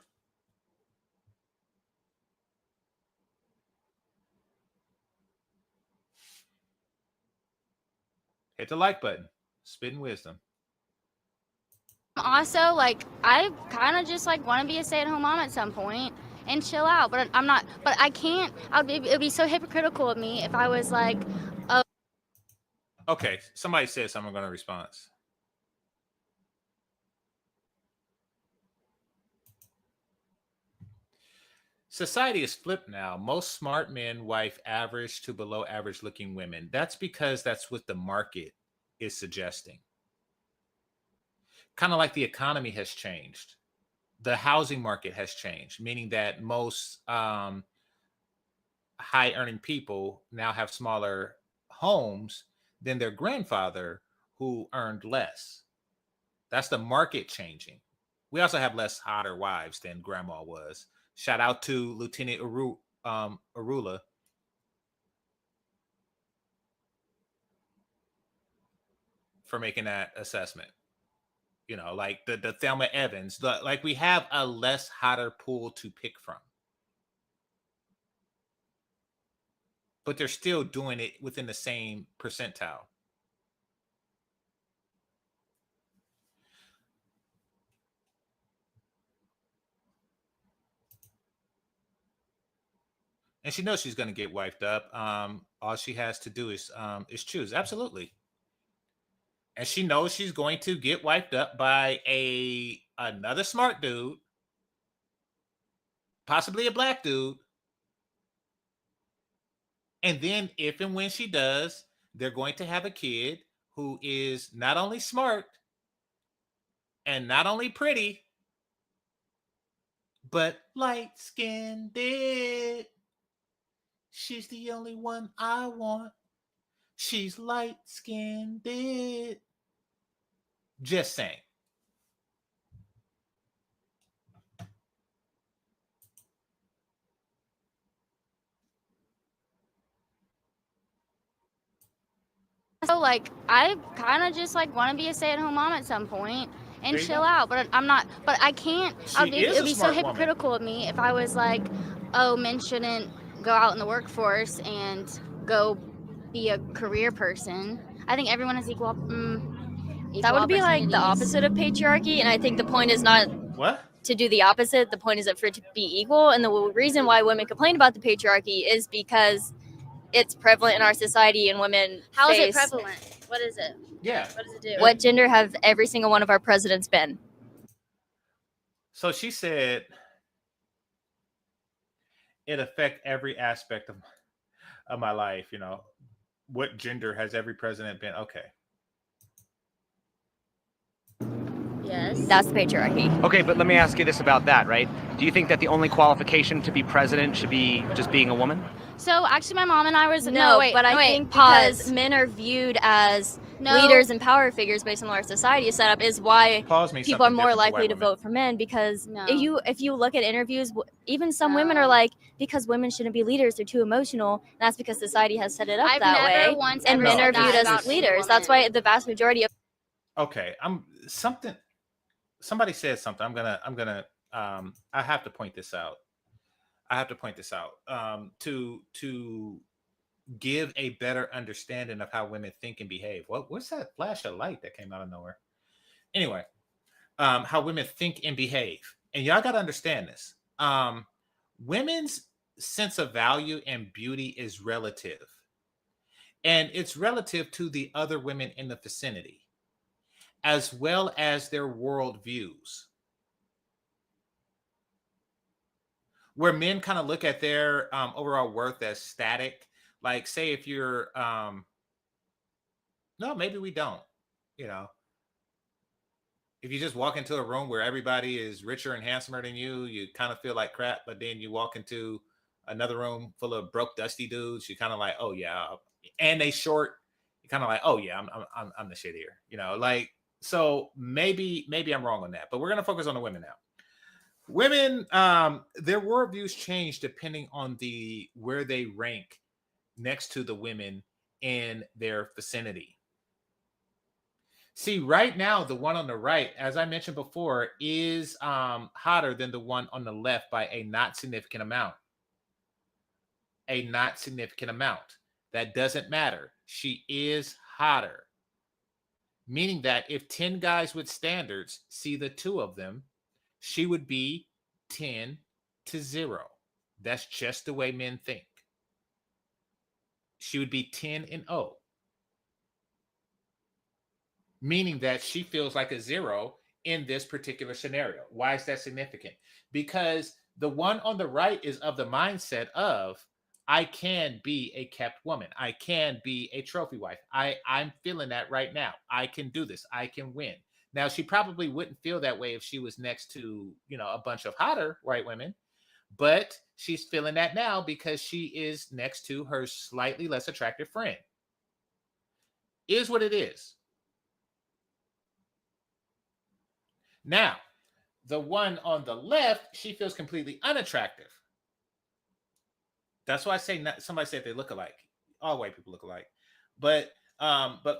Hit the like button. Spitting wisdom. Also, like, I kind of just like want to be a stay-at-home mom at some point and chill out, but I'm not. But I can't. It'd be so hypocritical of me if I was like, oh. Okay, somebody said something. I'm going to respond. Society is flipped now. Most smart men wife average to below average looking women. That's because that's what the market is suggesting. Kind of like the economy has changed. The housing market has changed, meaning that most high earning people now have smaller homes than their grandfather who earned less. That's the market changing. We also have less hotter wives than grandma was. Shout out to Lieutenant Arula. For making that assessment. You know, like the Thelma Evans, like we have a less hotter pool to pick from. But they're still doing it within the same percentile. And she knows she's going to get wiped up. All she has to do is choose. Absolutely. And she knows she's going to get wiped up by another smart dude, possibly a black dude. And then if and when she does, they're going to have a kid who is not only smart and not only pretty, but light-skinned. She's the only one I want. She's light-skinned. Just saying. So, like, I kind of just like want to be a stay-at-home mom at some point and chill out, but I'm not. But I can't. It'd be so hypocritical of me if I was like, oh, men shouldn't go out in the workforce and go be a career person. I think everyone has equal. That would be like the opposite of patriarchy, and I think the point is not to do the opposite. The point is for it to be equal, and the reason why women complain about the patriarchy is because it's prevalent in our society, and women. How is it prevalent? What is it? Yeah. What does it do? What gender have every single one of our presidents been? So she said it affect every aspect of my life. You know, what gender has every president been? Okay. Yes. That's the patriarchy. Okay, but let me ask you this about that, right? Do you think that the only qualification to be president should be just being a woman? So actually, my mom and I was but I think because men are viewed as leaders and power figures based on our society is set up is why people are more likely to vote for men. Because if you look at interviews, even some women are like, because women shouldn't be leaders, they're too emotional. And that's because society has set it up that way. And men are viewed as leaders. That's why the vast majority of. Okay, somebody said something. I have to point this out. To give a better understanding of how women think and behave. What's that flash of light that came out of nowhere? Anyway, how women think and behave. And y'all got to understand this. Women's sense of value and beauty is relative. And it's relative to the other women in the vicinity, as well as their world views. Where men kind of look at their overall worth as static. Like, say if you're, no, maybe we don't, you know. If you just walk into a room where everybody is richer and handsomer than you, you kind of feel like crap. But then you walk into another room full of broke, dusty dudes, you kind of like, oh yeah, and they short. You kind of like, oh yeah, I'm the shit here, you know. Like, so maybe I'm wrong on that. But we're gonna focus on the women now. Women, their worldviews change depending on where they rank next to the women in their vicinity. See, right now, the one on the right, as I mentioned before, is hotter than the one on the left by a not significant amount. A not significant amount. That doesn't matter. She is hotter. Meaning that if 10 guys with standards see the 2 of them, she would be 10-0. That's just the way men think. She would be 10-0. Meaning that she feels like a 0 in this particular scenario. Why is that significant? Because the one on the right is of the mindset of, I can be a kept woman. I can be a trophy wife. I'm feeling that right now. I can do this. I can win. Now, she probably wouldn't feel that way if she was next to, a bunch of hotter white women, but she's feeling that now because she is next to her slightly less attractive friend. Is what it is. Now, the one on the left, she feels completely unattractive. That's why I say somebody said they look alike. All white people look alike. But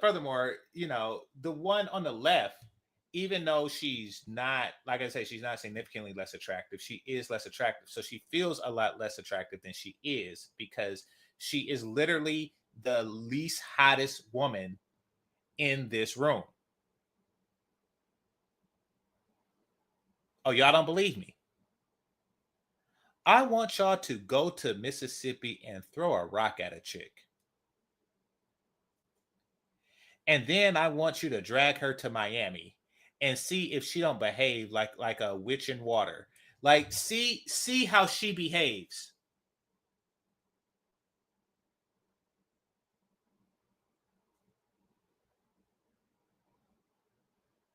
furthermore, the one on the left, even though she's not, like I say, she's not significantly less attractive, she is less attractive. So she feels a lot less attractive than she is because she is literally the least hottest woman in this room. Oh, y'all don't believe me? I want y'all to go to Mississippi and throw a rock at a chick. And then I want you to drag her to Miami and see if she don't behave like a witch in water. Like, see how she behaves.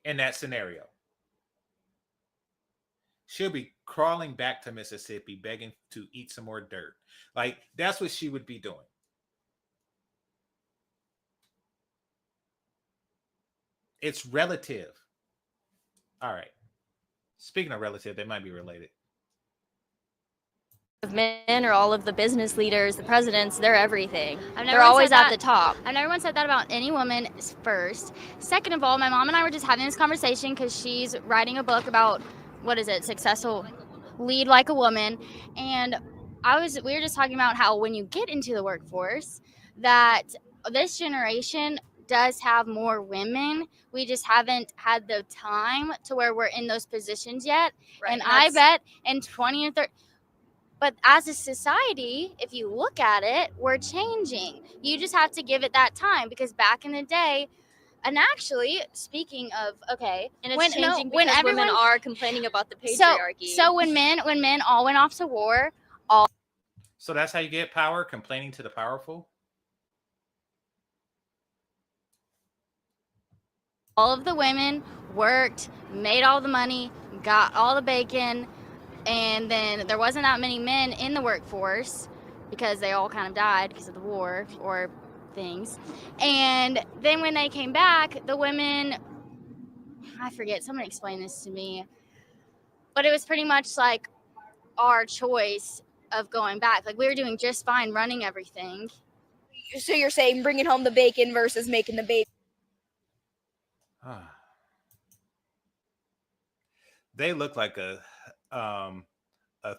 In that scenario. She'll be crawling back to Mississippi, begging to eat some more dirt. Like, that's what she would be doing. It's relative. All right. Speaking of relative, they might be related. Men or all of the business leaders, the presidents, they're everything. They're always at the top. I've never once said that about any woman first. Second of all, my mom and I were just having this conversation because she's writing a book about, successful lead like a woman. And we were just talking about how when you get into the workforce, that this generation does have more women. We just haven't had the time to where we're in those positions yet. Right. And I bet in 20 or 30, but as a society, if you look at it, we're changing. You just have to give it that time because back in the day, and actually, speaking of, okay, and it's changing because women are complaining about the patriarchy. So when men all went off to war, so that's how you get power, complaining to the powerful. All of the women worked, made all the money, got all the bacon, and then there wasn't that many men in the workforce because they all kind of died because of the war or things. And then when they came back, the women, I forget, someone explained this to me, but it was pretty much like our choice of going back. Like, we were doing just fine running everything. So you're saying bringing home the bacon versus making the baby? They look like a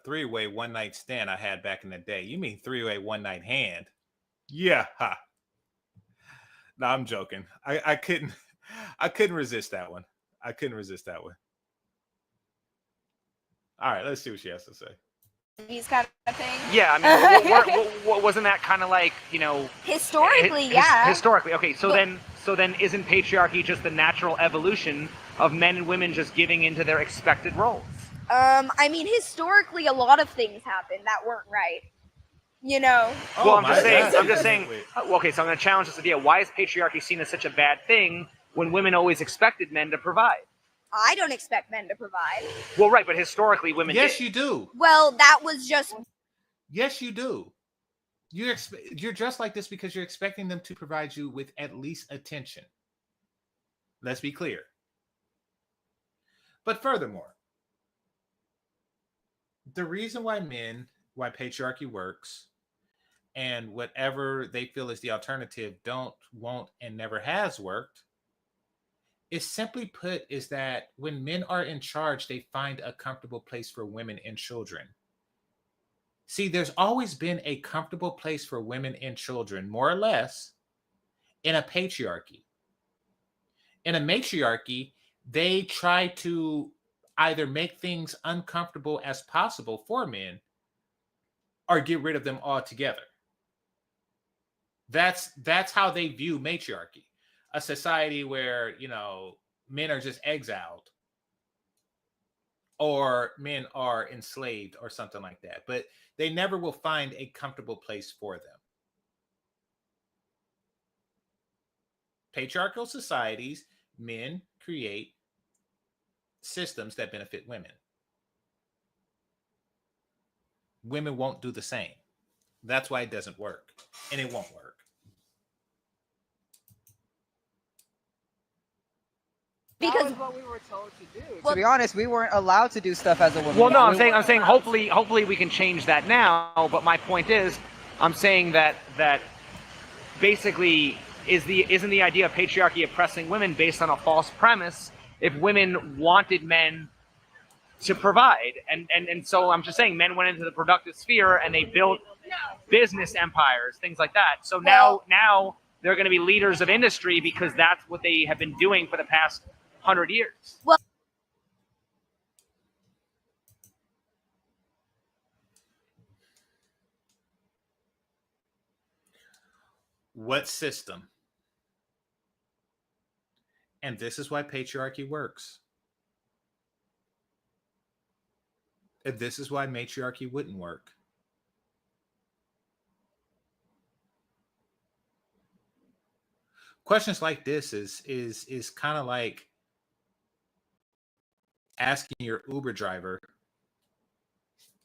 three-way one-night stand I had back in the day. You mean three-way one-night hand? Yeah. Ha. No, I'm joking. I couldn't resist that one. I couldn't resist that one. All right, let's see what she has to say. These kind of things. Yeah, I mean, wasn't that kind of like, historically, yeah. Historically, okay. So then isn't patriarchy just the natural evolution of men and women just giving into their expected roles? I mean, historically, a lot of things happened that weren't right. Well, I'm just saying. Okay, so I'm going to challenge this idea. Why is patriarchy seen as such a bad thing when women always expected men to provide? I don't expect men to provide. Well, right, but historically, women. Yes, did. You do. Well, that was just. Yes, you do. You're just like this because you're expecting them to provide you with at least attention. Let's be clear. But furthermore, the reason why patriarchy works and whatever they feel is the alternative won't, and never has worked is simply put is that when men are in charge, they find a comfortable place for women and children. See, there's always been a comfortable place for women and children, more or less, in a patriarchy. In a matriarchy, they try to either make things uncomfortable as possible for men or get rid of them altogether. That's how they view matriarchy. A society where, you know, men are just exiled or men are enslaved or something like that. But they never will find a comfortable place for them. Patriarchal societies, men create systems that benefit women. Women won't do the same. That's why it doesn't work, and it won't work. Because that was what we were told to do. To be honest, we weren't allowed to do stuff as a woman. Well, no, I'm saying hopefully we can change that now. But my point is, I'm saying that basically isn't the idea of patriarchy oppressing women based on a false premise? If women wanted men to provide, and so I'm just saying men went into the productive sphere and they built business empires, things like that. So now they're going to be leaders of industry because that's what they have been doing for the past 100 years. Well, what system? And this is why patriarchy works. And this is why matriarchy wouldn't work. Questions like this is kind of like asking your Uber driver,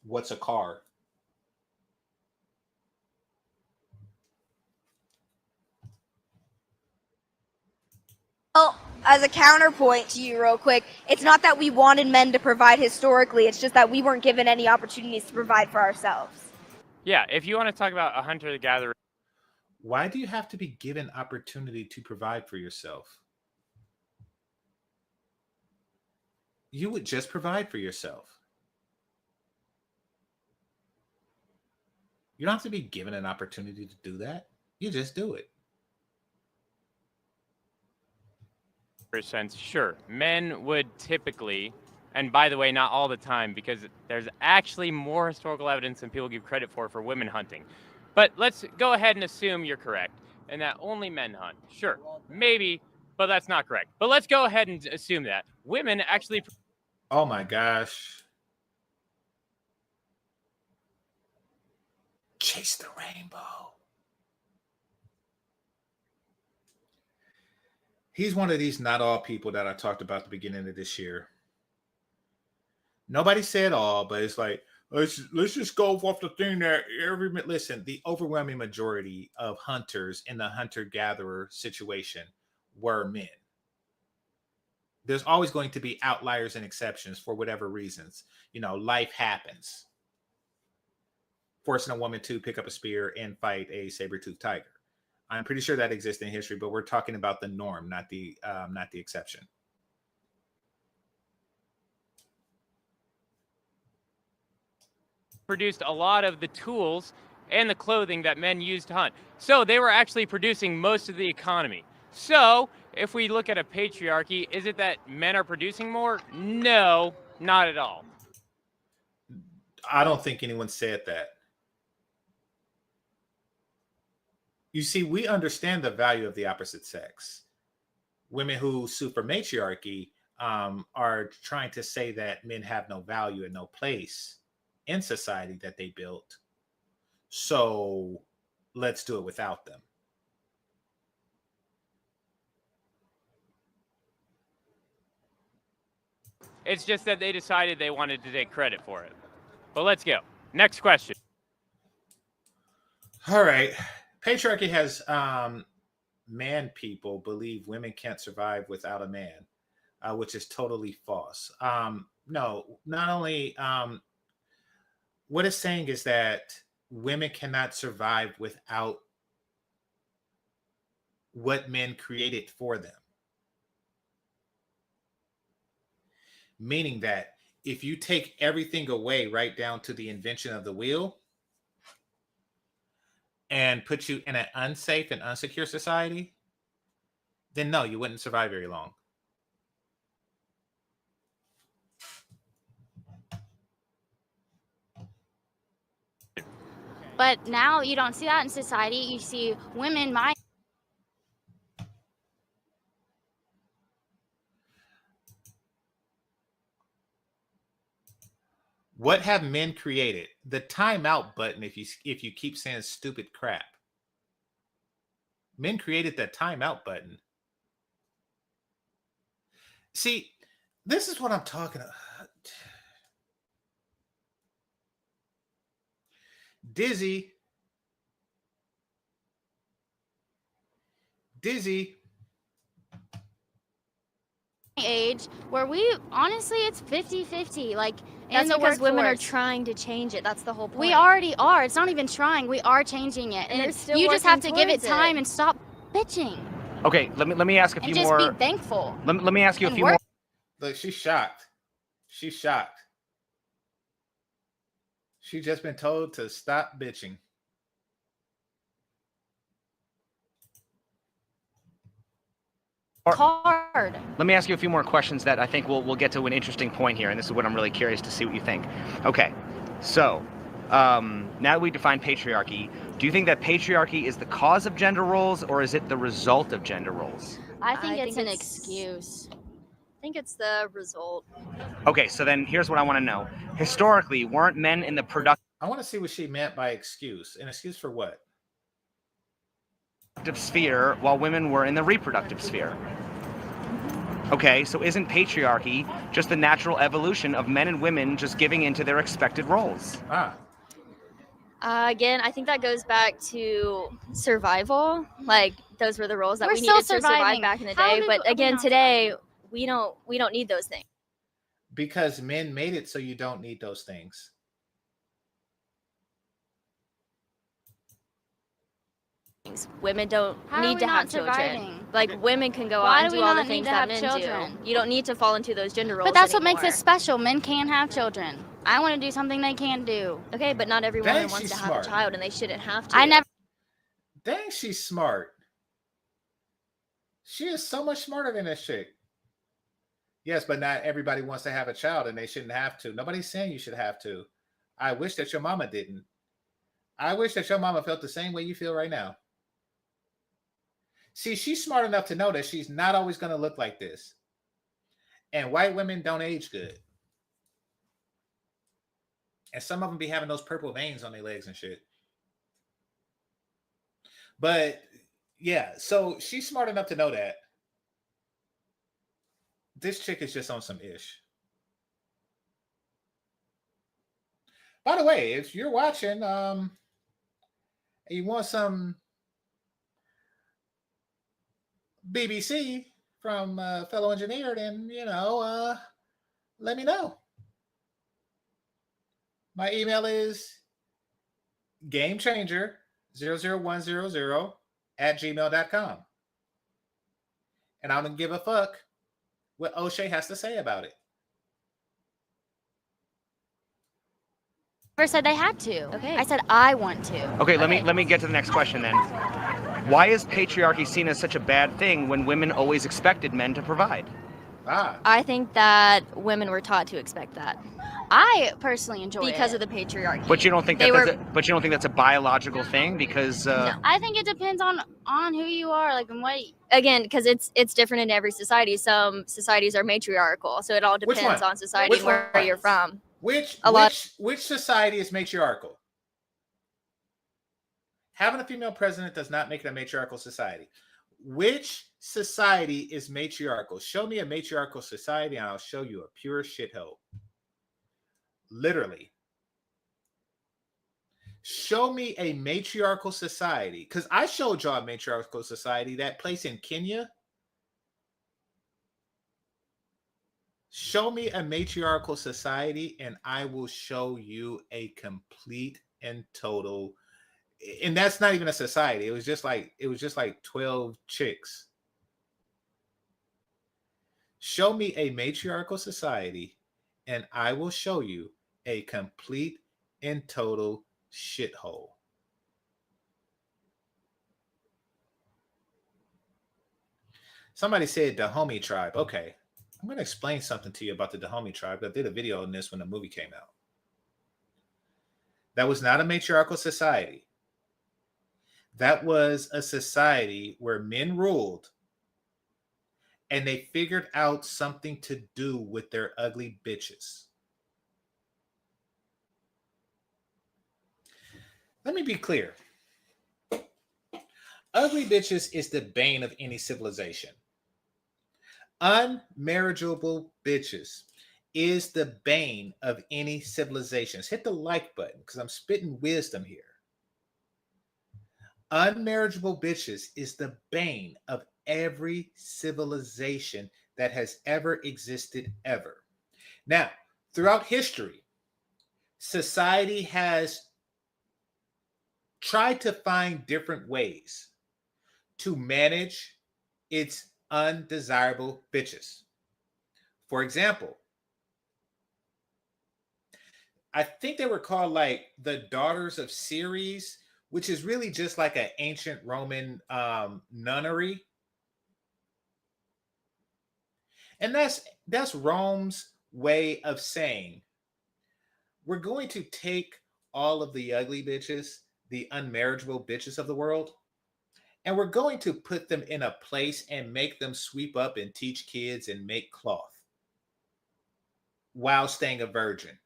what's a car? Well, as a counterpoint to you real quick, it's not that we wanted men to provide historically, it's just that we weren't given any opportunities to provide for ourselves. Yeah, if you want to talk about a hunter-gatherer. Why do you have to be given opportunity to provide for yourself? You would just provide for yourself. You don't have to be given an opportunity to do that. You just do it. Sense, sure, men would typically, and by the way, not all the time, because there's actually more historical evidence than people give credit for women hunting. But let's go ahead and assume you're correct and that only men hunt. Sure, maybe, but that's not correct. But let's go ahead and assume that women actually. Oh my gosh. Chase the rainbow. He's one of these not all people that I talked about at the beginning of this year. Nobody said all, but it's like, let's just go off the thing that listen, the overwhelming majority of hunters in the hunter-gatherer situation were men. There's always going to be outliers and exceptions for whatever reasons. You know, life happens. Forcing a woman to pick up a spear and fight a saber-toothed tiger. I'm pretty sure that exists in history, but we're talking about the norm, not the exception. Produced a lot of the tools and the clothing that men used to hunt. So they were actually producing most of the economy. So if we look at a patriarchy, is it that men are producing more? No, not at all. I don't think anyone said that. You see, we understand the value of the opposite sex. Women who sue for matriarchy are trying to say that men have no value and no place in society that they built. So let's do it without them. It's just that they decided they wanted to take credit for it. But let's go. Next question. All right. Patriarchy has man people believe women can't survive without a man, which is totally false. No, not only what it's saying is that women cannot survive without what men created for them. Meaning that if you take everything away right down to the invention of the wheel and put you in an unsafe and unsecure society, then no, you wouldn't survive very long. But now you don't see that in society. You see women my What have men created? The timeout button if you keep saying stupid crap. Men created the timeout button. See, this is what I'm talking about. Dizzy. age where we honestly it's 50-50 like That's in the because women are workforce. trying to change it. That's the whole point. We already are. It's not even trying. We are changing it. And they're still you just have to working give it towards time it. and stop bitching. Okay, let me ask a few And just more. be thankful. Let me ask you a And few work. more. Look, she's shocked. She's shocked. She's just been told to stop bitching. Hard. Let me ask you a few more questions that I think we'll get to an interesting point here, and this is what I'm really curious to see what you think. Okay, so now that we define patriarchy, do you think that patriarchy is the cause of gender roles, or is it the result of gender roles? I think it's an excuse. I think it's the result. Okay, so then here's what I want to know. Historically, weren't men in the productive I want to see what she meant by excuse. An excuse for what? sphere while women were in the reproductive sphere? Okay, so isn't patriarchy just the natural evolution of men and women just giving into their expected roles? Again, I think that goes back to survival. Like those were the roles that We're we still needed to survive surviving. back in the How day. do But we again, not today we don't need those things. Because men made it so you don't need those things. Women don't How are need we to not have children. surviving? Like women can go Why out and do do we all the not need things to that have men children? do. You don't need to fall into those gender roles. But that's what anymore. makes us special. Men can have children. I want to do something they can't do. Okay, but not every Dang, woman wants she's to have smart. a child, and they shouldn't have to. I never. Dang, she's smart. She is so much smarter than this chick. Yes, but not everybody wants to have a child, and they shouldn't have to. Nobody's saying you should have to. I wish that your mama didn't. I wish that your mama felt the same way you feel right now. See, she's smart enough to know that she's not always going to look like this. And white women don't age good. And some of them be having those purple veins on their legs and shit. But yeah, so she's smart enough to know that. This chick is just on some ish. By the way, if you're watching, and you want some BBC from fellow engineer, then let me know. My email is GameChanger00100 and I don't give a fuck what O'Shea has to say about it. Never said they had to. Okay. I said I want to. Okay, let me get to the next question then. Why is patriarchy seen as such a bad thing when women always expected men to provide? I think that women were taught to expect that. I personally enjoy because it. of the patriarchy. But you don't think but you don't think that's a biological thing because No. I think it depends on who you are, like and what. Again, because it's different in every society. Some societies are matriarchal, so it all depends on society and where you're from. Which society is matriarchal? Having a female president does not make it a matriarchal society. Which society is matriarchal? Show me a matriarchal society and I'll show you a pure shithole. Literally. Show me a matriarchal society. Because I showed y'all a matriarchal society, that place in Kenya. Show me a matriarchal society and I will show you a complete and total. And that's not even a society. It was just like 12 chicks. Show me a matriarchal society and I will show you a complete and total shithole. Somebody said Dahomey tribe. Okay. I'm going to explain something to you about the Dahomey tribe. I did a video on this when the movie came out. That was not a matriarchal society. That was a society where men ruled and they figured out something to do with their ugly bitches. Let me be clear. Ugly bitches is the bane of any civilization. Unmarriageable bitches is the bane of any civilizations. Hit the like button because I'm spitting wisdom here. Unmarriageable bitches is the bane of every civilization that has ever existed ever. Now, throughout history, society has tried to find different ways to manage its undesirable bitches. For example, I think they were called like the Daughters of Ceres, which is really just like an ancient Roman nunnery. And that's Rome's way of saying, we're going to take all of the ugly bitches, the unmarriageable bitches of the world, and we're going to put them in a place and make them sweep up and teach kids and make cloth while staying a virgin.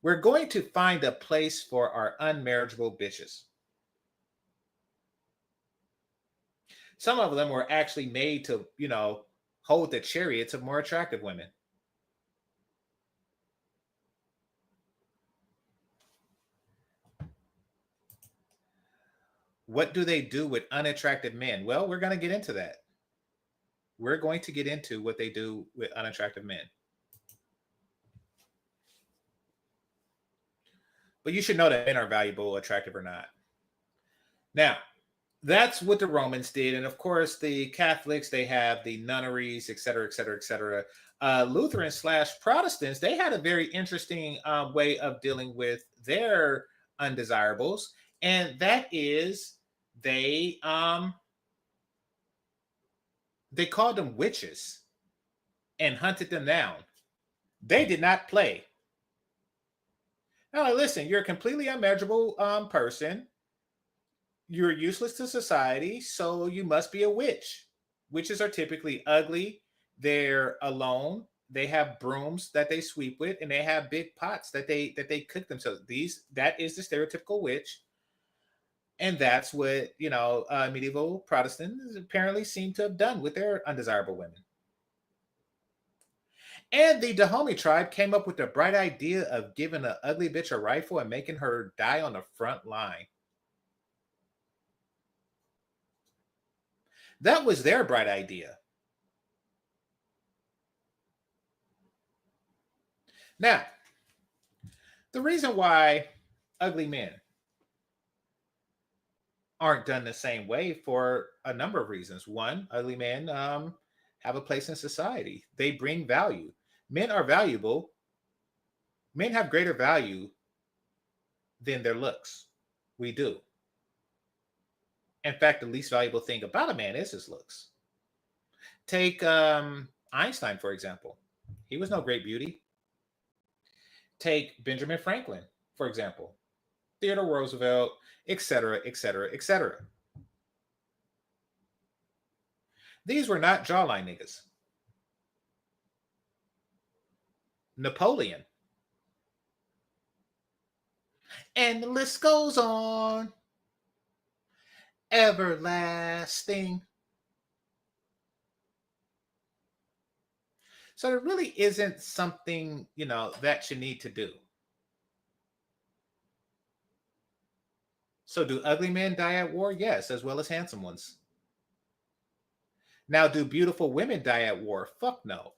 We're going to find a place for our unmarriageable bitches. Some of them were actually made to, hold the chariots of more attractive women. What do they do with unattractive men? Well, we're going to get into that. We're going to get into what they do with unattractive men. But you should know that men are valuable, attractive or not. Now, that's what the Romans did. And of course, the Catholics, they have the nunneries, et cetera, et cetera, et cetera. Lutherans / Protestants, they had a very interesting way of dealing with their undesirables. And that is they called them witches and hunted them down. They did not play. Now, listen, you're a completely unmarriageable person. You're useless to society, so you must be a witch. Witches are typically ugly. They're alone. They have brooms that they sweep with, and they have big pots that they cook themselves. That is the stereotypical witch. And that's what, medieval Protestants apparently seem to have done with their undesirable women. And the Dahomey tribe came up with the bright idea of giving an ugly bitch a rifle and making her die on the front line. That was their bright idea. Now, the reason why ugly men aren't done the same way for a number of reasons. One, ugly men have a place in society. They bring value. Men are valuable. Men have greater value than their looks. We do. In fact, the least valuable thing about a man is his looks. Take Einstein, for example. He was no great beauty. Take Benjamin Franklin, for example. Theodore Roosevelt, etc., etc., etc. These were not jawline niggas. Napoleon. And the list goes on. Everlasting. So there really isn't something, that you need to do. So do ugly men die at war? Yes, as well as handsome ones. Now, do beautiful women die at war? Fuck no.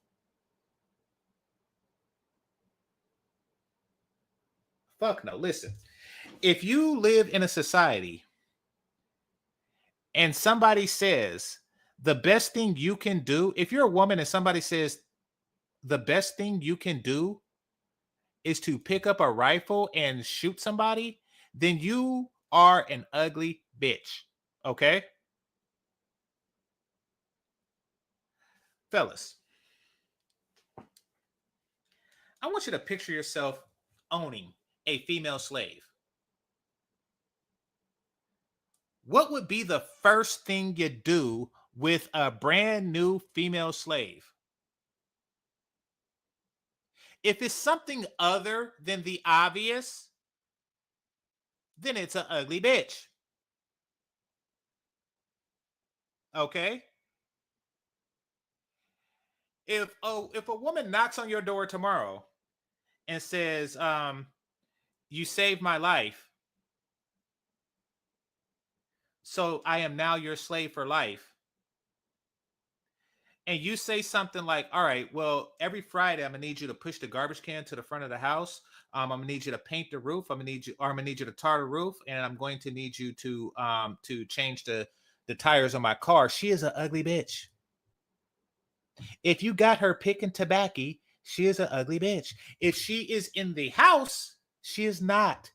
Fuck no. Listen, if you live in a society and somebody says the best thing you can do, if you're a woman and somebody says the best thing you can do is to pick up a rifle and shoot somebody, then you are an ugly bitch. Okay? Fellas, I want you to picture yourself owning a female slave. What would be the first thing you do with a brand new female slave? If it's something other than the obvious, then it's an ugly bitch. Okay? If a woman knocks on your door tomorrow and says, you saved my life, so I am now your slave for life, and you say something like, all right, well, every Friday I'm gonna need you to push the garbage can to the front of the house. I'm gonna need you to paint the roof. I'm gonna need you to tar the roof, and I'm going to need you to change the tires on my car. She is an ugly bitch. If you got her picking tobacco, she is an ugly bitch. If she is in the house, she is not.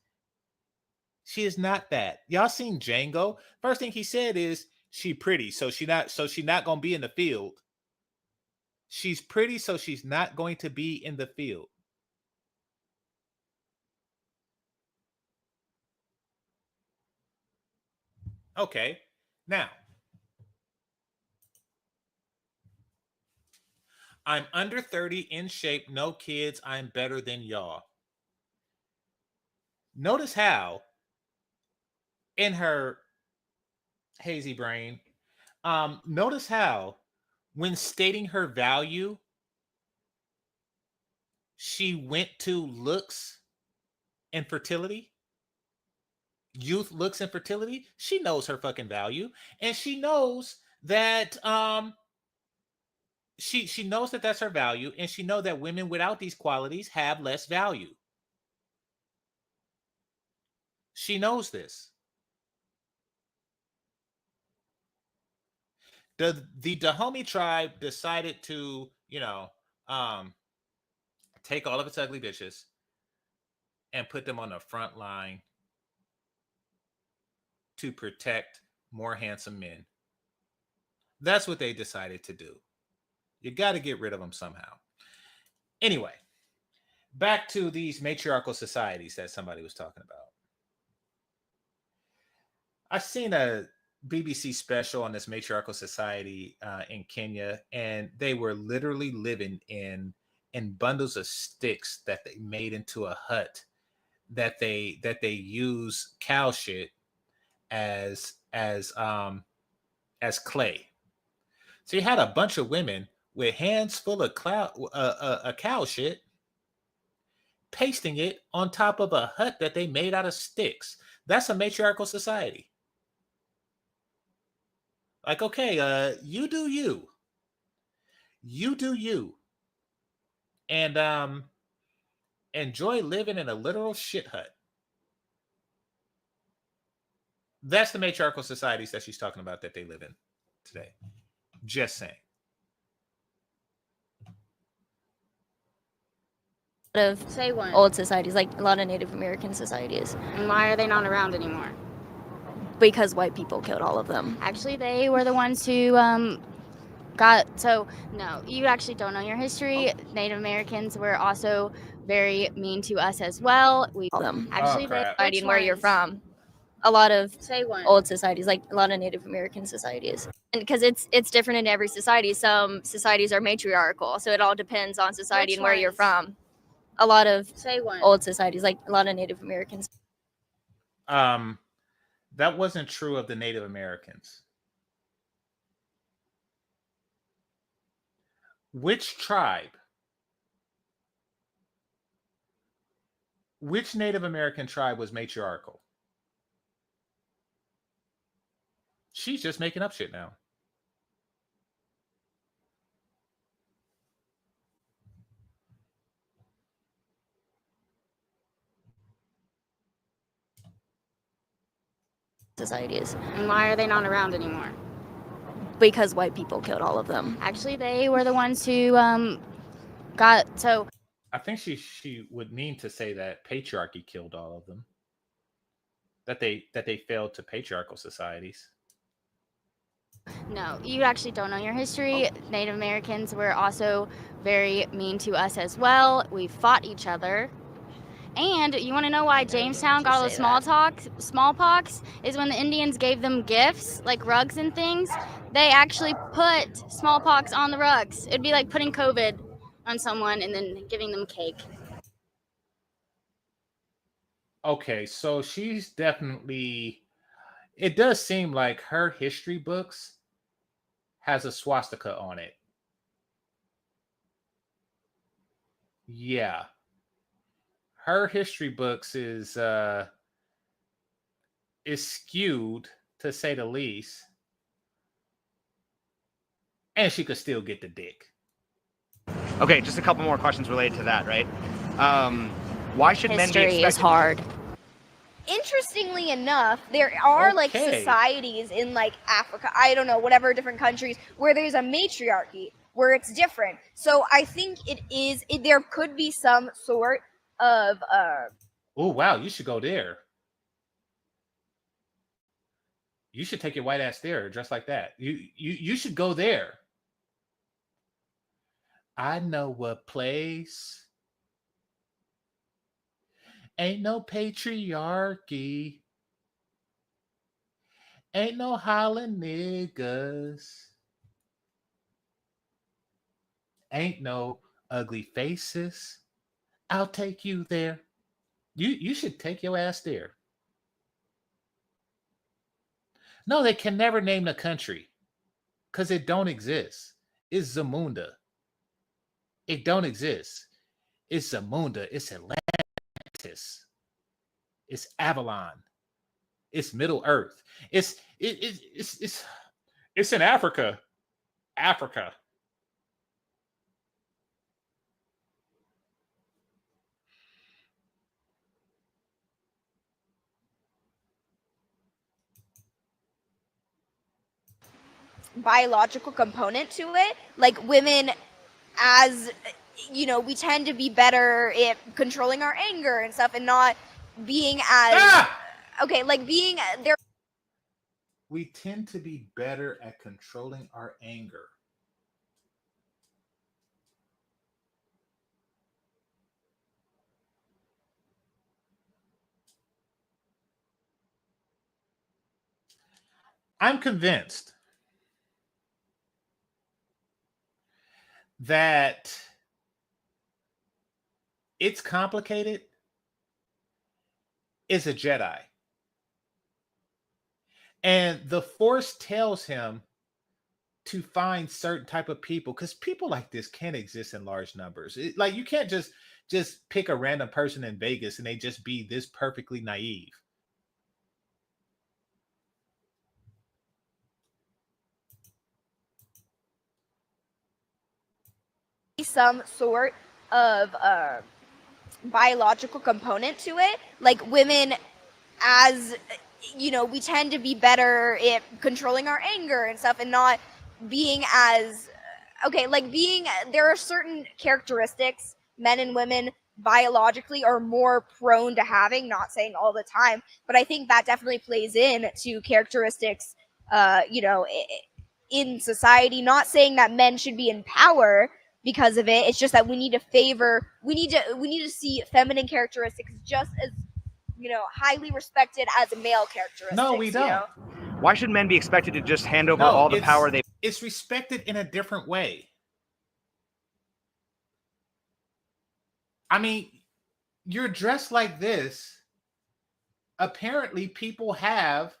She is not that. Y'all seen Django? First thing he said is she pretty, so she not gonna be in the field. She's pretty, so she's not going to be in the field. Okay, now I'm under 30, in shape, no kids. I'm better than y'all. Notice how in her hazy brain, notice how when stating her value, she went to looks and fertility. Youth, looks, and fertility. She knows her fucking value, and she knows that she knows that that's her value, and she knows that women without these qualities have less value. She knows this. The Dahomey tribe decided to, take all of its ugly bitches and put them on the front line to protect more handsome men. That's what they decided to do. You got to get rid of them somehow. Anyway, back to these matriarchal societies that somebody was talking about. I've seen a BBC special on this matriarchal society in Kenya, and they were literally living in bundles of sticks that they made into a hut that they use cow shit as clay. So you had a bunch of women with hands full of cow shit, pasting it on top of a hut that they made out of sticks. That's a matriarchal society. Like, okay, you do you. You do you. And enjoy living in a literal shit hut. That's the matriarchal societies that she's talking about that they live in today. Just saying. Of old societies, like a lot of Native American societies. And why are they not around anymore? Because white people killed all of them. Actually, they were the ones who no, you actually don't know your history. Native Americans were also very mean to us as well. We them. Actually, Fighting where you're from. A lot of old societies, like a lot of Native American societies. And because it's different in every society. Some societies are matriarchal, so it all depends on society and where you're from. A lot of old societies, like a lot of Native Americans. That wasn't true of the Native Americans. Which tribe? Which Native American tribe was matriarchal? She's just making up shit now. Societies. And why are they not around anymore? Because white people killed all of them. Actually, they were the ones who I think she would mean to say that patriarchy killed all of them. That they failed to patriarchal societies. No, you actually don't know your history. Native Americans were also very mean to us as well. We fought each other. And you want to know why Jamestown got all the smallpox? Is when the Indians gave them gifts, like rugs and things, they actually put smallpox on the rugs. It'd be like putting COVID on someone and then giving them cake. Okay, so she's definitely, it does seem like her history books has a swastika on it. Yeah. Her history books is skewed, to say the least. And she could still get the dick. Okay, just a couple more questions related to that, right? Why should men be History expected is hard. Interestingly enough, there are like societies in like Africa, I don't know, whatever different countries, where there's a matriarchy, where it's different. So I think there could be some sort of oh wow, you should go there. You should take your white ass there, dressed like that. You should go there. I know a place. Ain't no patriarchy. Ain't no hollering niggas. Ain't no ugly faces. I'll take you there. You should take your ass there. No, they can never name the country because it don't exist. It's Zamunda. It don't exist. It's Zamunda. It's Atlantis. It's Avalon. It's Middle Earth. It's in Africa. Africa. biological component to it. Like women, as you know, we tend to be better at controlling our anger and stuff, and not being as okay, like being there. We tend to be better at controlling our anger. I'm convinced that it's complicated is a Jedi. And the Force tells him to find certain type of people, because people like this can't exist in large numbers. Like you can't just pick a random person in Vegas and they just be this perfectly naive. Some sort of biological component to it. Like women, as you know, we tend to be better at controlling our anger and stuff, and not being as okay, like being there are certain characteristics men and women biologically are more prone to having, not saying all the time, but I think that definitely plays in to characteristics you know, in society. Not saying that men should be in power because of it. It's just that we need to see feminine characteristics just as, you know, highly respected as a male characteristics. No, we don't. You know? Why should men be expected to just hand over all the power they... It's respected in a different way. I mean, you're dressed like this. Apparently, people have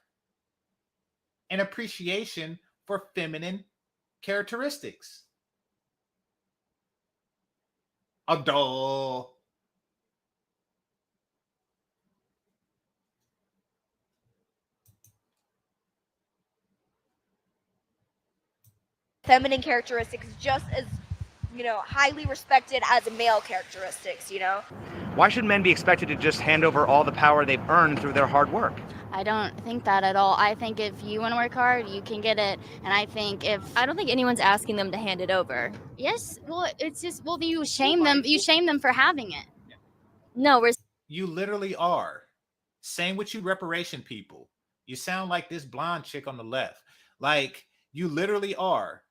an appreciation for feminine characteristics. Adult. Feminine characteristics just as, you know, highly respected as a male characteristics, you know? Why should men be expected to just hand over all the power they've earned through their hard work? I don't think that at all. I think if you want to work hard, you can get it. And I don't think anyone's asking them to hand it over. Yes, well, it's just, well, you shame them for having it. No, you literally are. Same with you reparation people. You sound like this blonde chick on the left. Like, You literally are.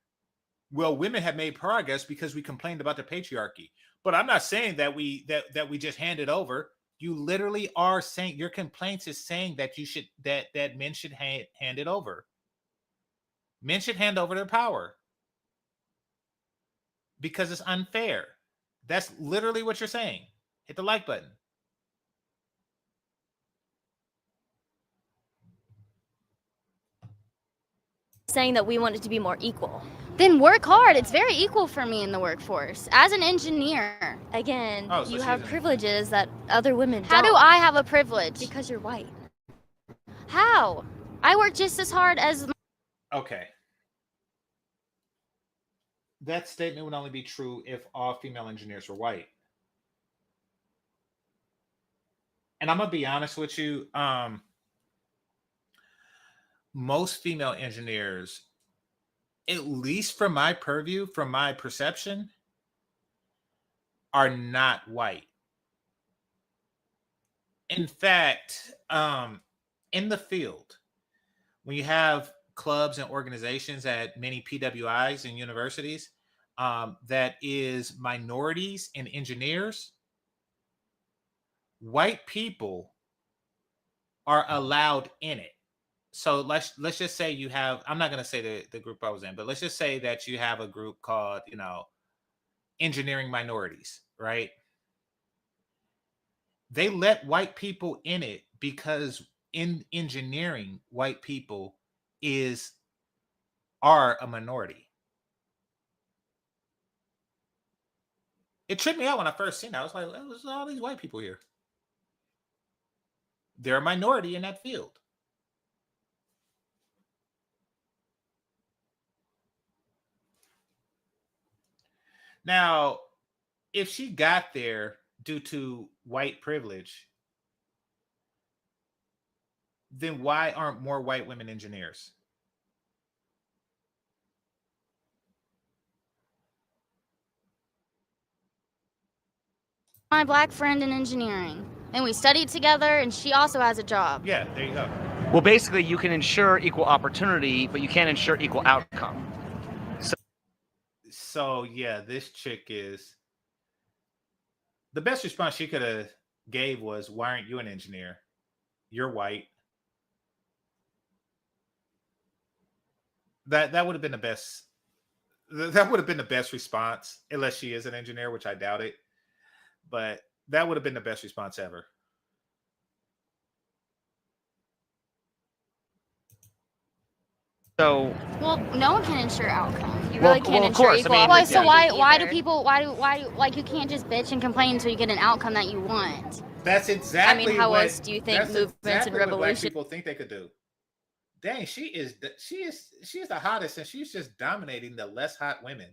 Well, women have made progress because we complained about the patriarchy. But I'm not saying that we just hand it over. You literally are saying, your complaints is saying that you should that men should hand it over. Men should hand over their power because it's unfair. That's literally what you're saying. Hit the like button. Saying that we want it to be more equal. Then work hard. It's very equal for me in the workforce. As an engineer. Again, so you have privileges that other women don't. How do I have a privilege? Because you're white. How? I work just as hard as... Okay. That statement would only be true if all female engineers were white. And I'm going to be honest with you. Most female engineers, at least from my purview, from my perception, are not white. In fact, in the field, when you have clubs and organizations at many PWIs and universities, that is minorities and engineers, white people are allowed in it. So let's just say you have, I'm not going to say the group I was in, but let's just say that you have a group called, engineering minorities, right? They let white people in it because in engineering, white people are a minority. It tripped me out when I first seen it. I was like, there's all these white people here. They're a minority in that field. Now, if she got there due to white privilege, then why aren't more white women engineers? My black friend in engineering. And we studied together, and she also has a job. Yeah, there you go. Well, basically, you can ensure equal opportunity, but you can't ensure equal outcome. So yeah, this chick is... The best response she could have gave was, why aren't you an engineer? You're white. That would have been the best. That would have been the best response, unless she is an engineer, which I doubt it. But that would have been the best response ever. So, well, no one can ensure outcome. You really can't ensure equal opportunity. So why do people like, you can't just bitch and complain until you get an outcome that you want? That's exactly. I mean, how else do you think movements and revolutions? People think they could do. Dang, she is the hottest, and she's just dominating the less hot women.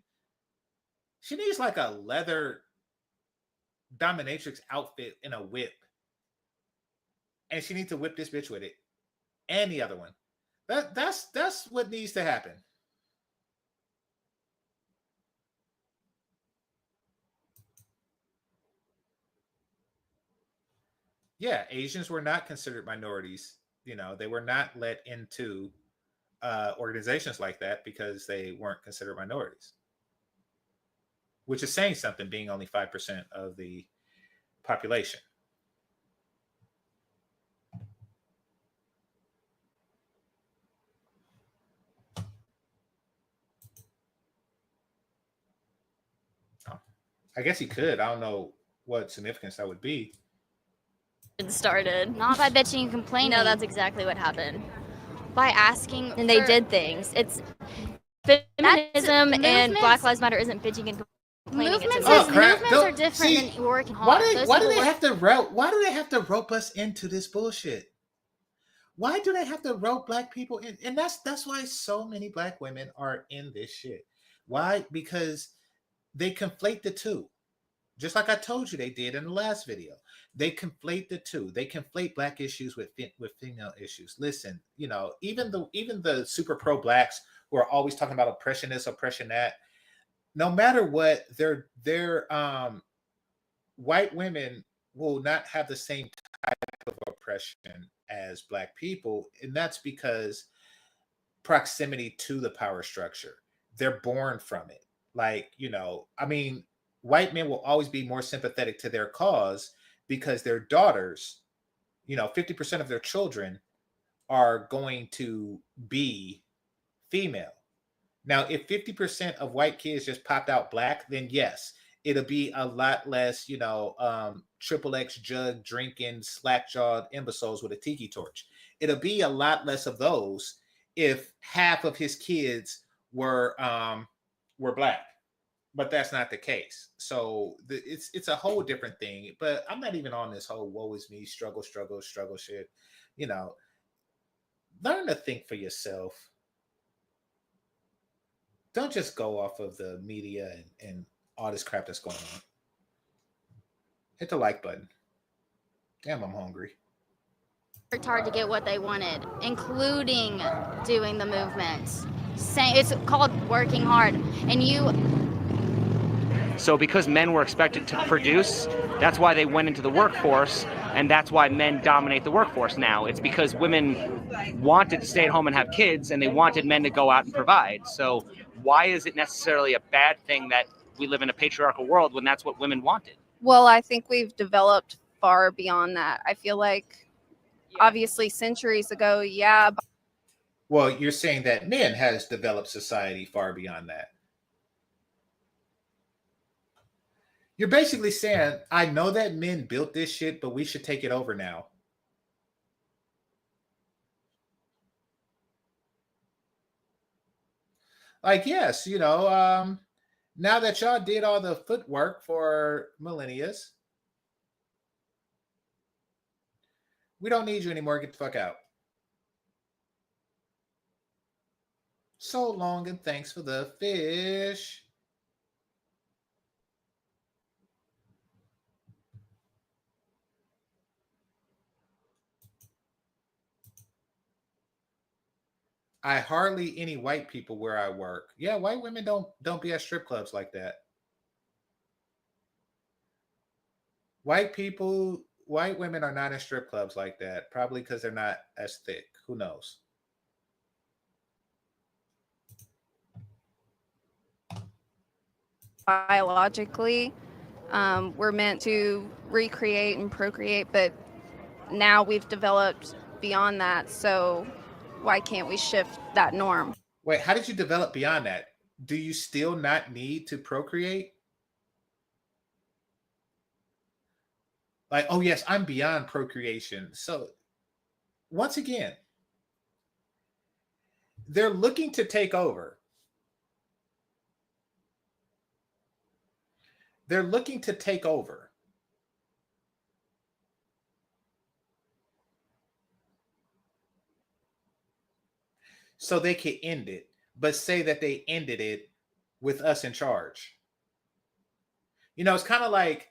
She needs like a leather dominatrix outfit and a whip, and she needs to whip this bitch with it, and the other one. That's what needs to happen. Yeah, Asians were not considered minorities. They were not let into organizations like that because they weren't considered minorities, which is saying something, being only 5% of the population. I guess he could. I don't know what significance that would be. It started. Not by bitching and complaining. No, that's exactly what happened. By asking. And they did things. It's feminism and Black Lives Matter isn't bitching and complaining. Movements are different than working hard. Why do they have to rope us into this bullshit? Why do they have to rope black people in? And that's why so many black women are in this shit. Why? Because they conflate the two. Just like I told you they did in the last video. They conflate the two. They conflate black issues with female issues. Listen, even the super pro blacks who are always talking about oppression this, oppression that, no matter what, their white women will not have the same type of oppression as black people. And that's because proximity to the power structure. They're born from it. Like, you know, I mean, white men will always be more sympathetic to their cause because their daughters, you know, 50% of their children are going to be female. Now, if 50% of white kids just popped out black, then yes, it'll be a lot less, you know, triple X jug drinking, slack jawed imbeciles with a tiki torch. It'll be a lot less of those if half of his kids were black. But that's not the case. So it's a whole different thing. But I'm not even on this whole woe is me, struggle shit. You know, learn to think for yourself. Don't just go off of the media and all this crap that's going on. Hit the like button. Damn, I'm hungry. Worked hard to get what they wanted, including doing the movements. It's called working hard. And So because men were expected to produce, that's why they went into the workforce, and that's why men dominate the workforce now. It's because women wanted to stay at home and have kids, and they wanted men to go out and provide. So why is it necessarily a bad thing that we live in a patriarchal world when that's what women wanted? Well, I think we've developed far beyond that. I feel like, obviously, centuries ago, yeah. Well, you're saying that men has developed society far beyond that. You're basically saying, I know that men built this shit, but we should take it over now. Like, yes, you know, now that y'all did all the footwork for millennia, we don't need you anymore. Get the fuck out. So long and thanks for the fish. I hardly any white people where I work. Yeah, white women don't be at strip clubs like that. White women are not in strip clubs like that. Probably because they're not as thick. Who knows? Biologically, we're meant to recreate and procreate, but now we've developed beyond that. So why can't we shift that norm? Wait, how did you develop beyond that? Do you still not need to procreate? Like, oh yes, I'm beyond procreation. So once again, they're looking to take over. They're looking to take over. So they can end it, but say that they ended it with us in charge. You know, it's kind of like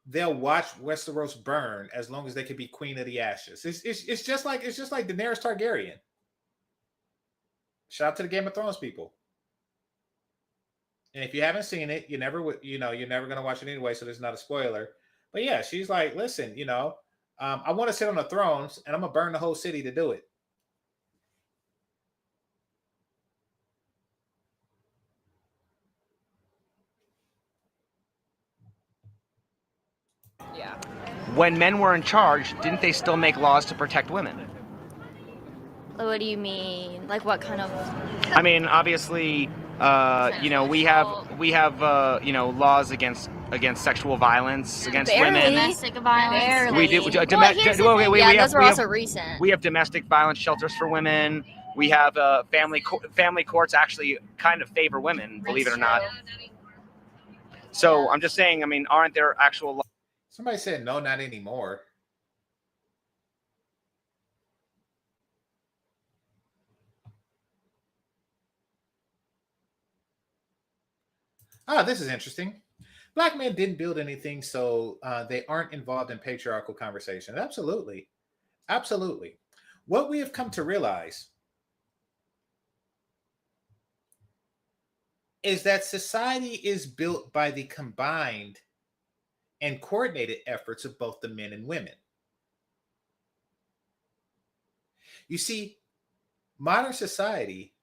they'll watch Westeros burn as long as they can be queen of the ashes. It's just like Daenerys Targaryen. Shout out to the Game of Thrones people. And if you haven't seen it, you're never gonna watch it anyway, so there's not a spoiler. But yeah, she's like, listen, you know, I want to sit on the thrones, and I'm gonna burn the whole city to do it. Yeah. When men were in charge, didn't they still make laws to protect women? What do you mean? Like what kind of? I mean, obviously, you know, we have you know, laws against sexual violence against women. Domestic violence. Barely. We do. Those were also recent. We have domestic violence shelters for women. We have family courts actually kind of favor women, believe it or not. So I'm just saying, I mean, aren't there actual laws? Somebody said no, not anymore. Ah, this is interesting. Black men didn't build anything, so they aren't involved in patriarchal conversation. Absolutely. Absolutely. What we have come to realize is that society is built by the combined and coordinated efforts of both the men and women. You see, Modern society,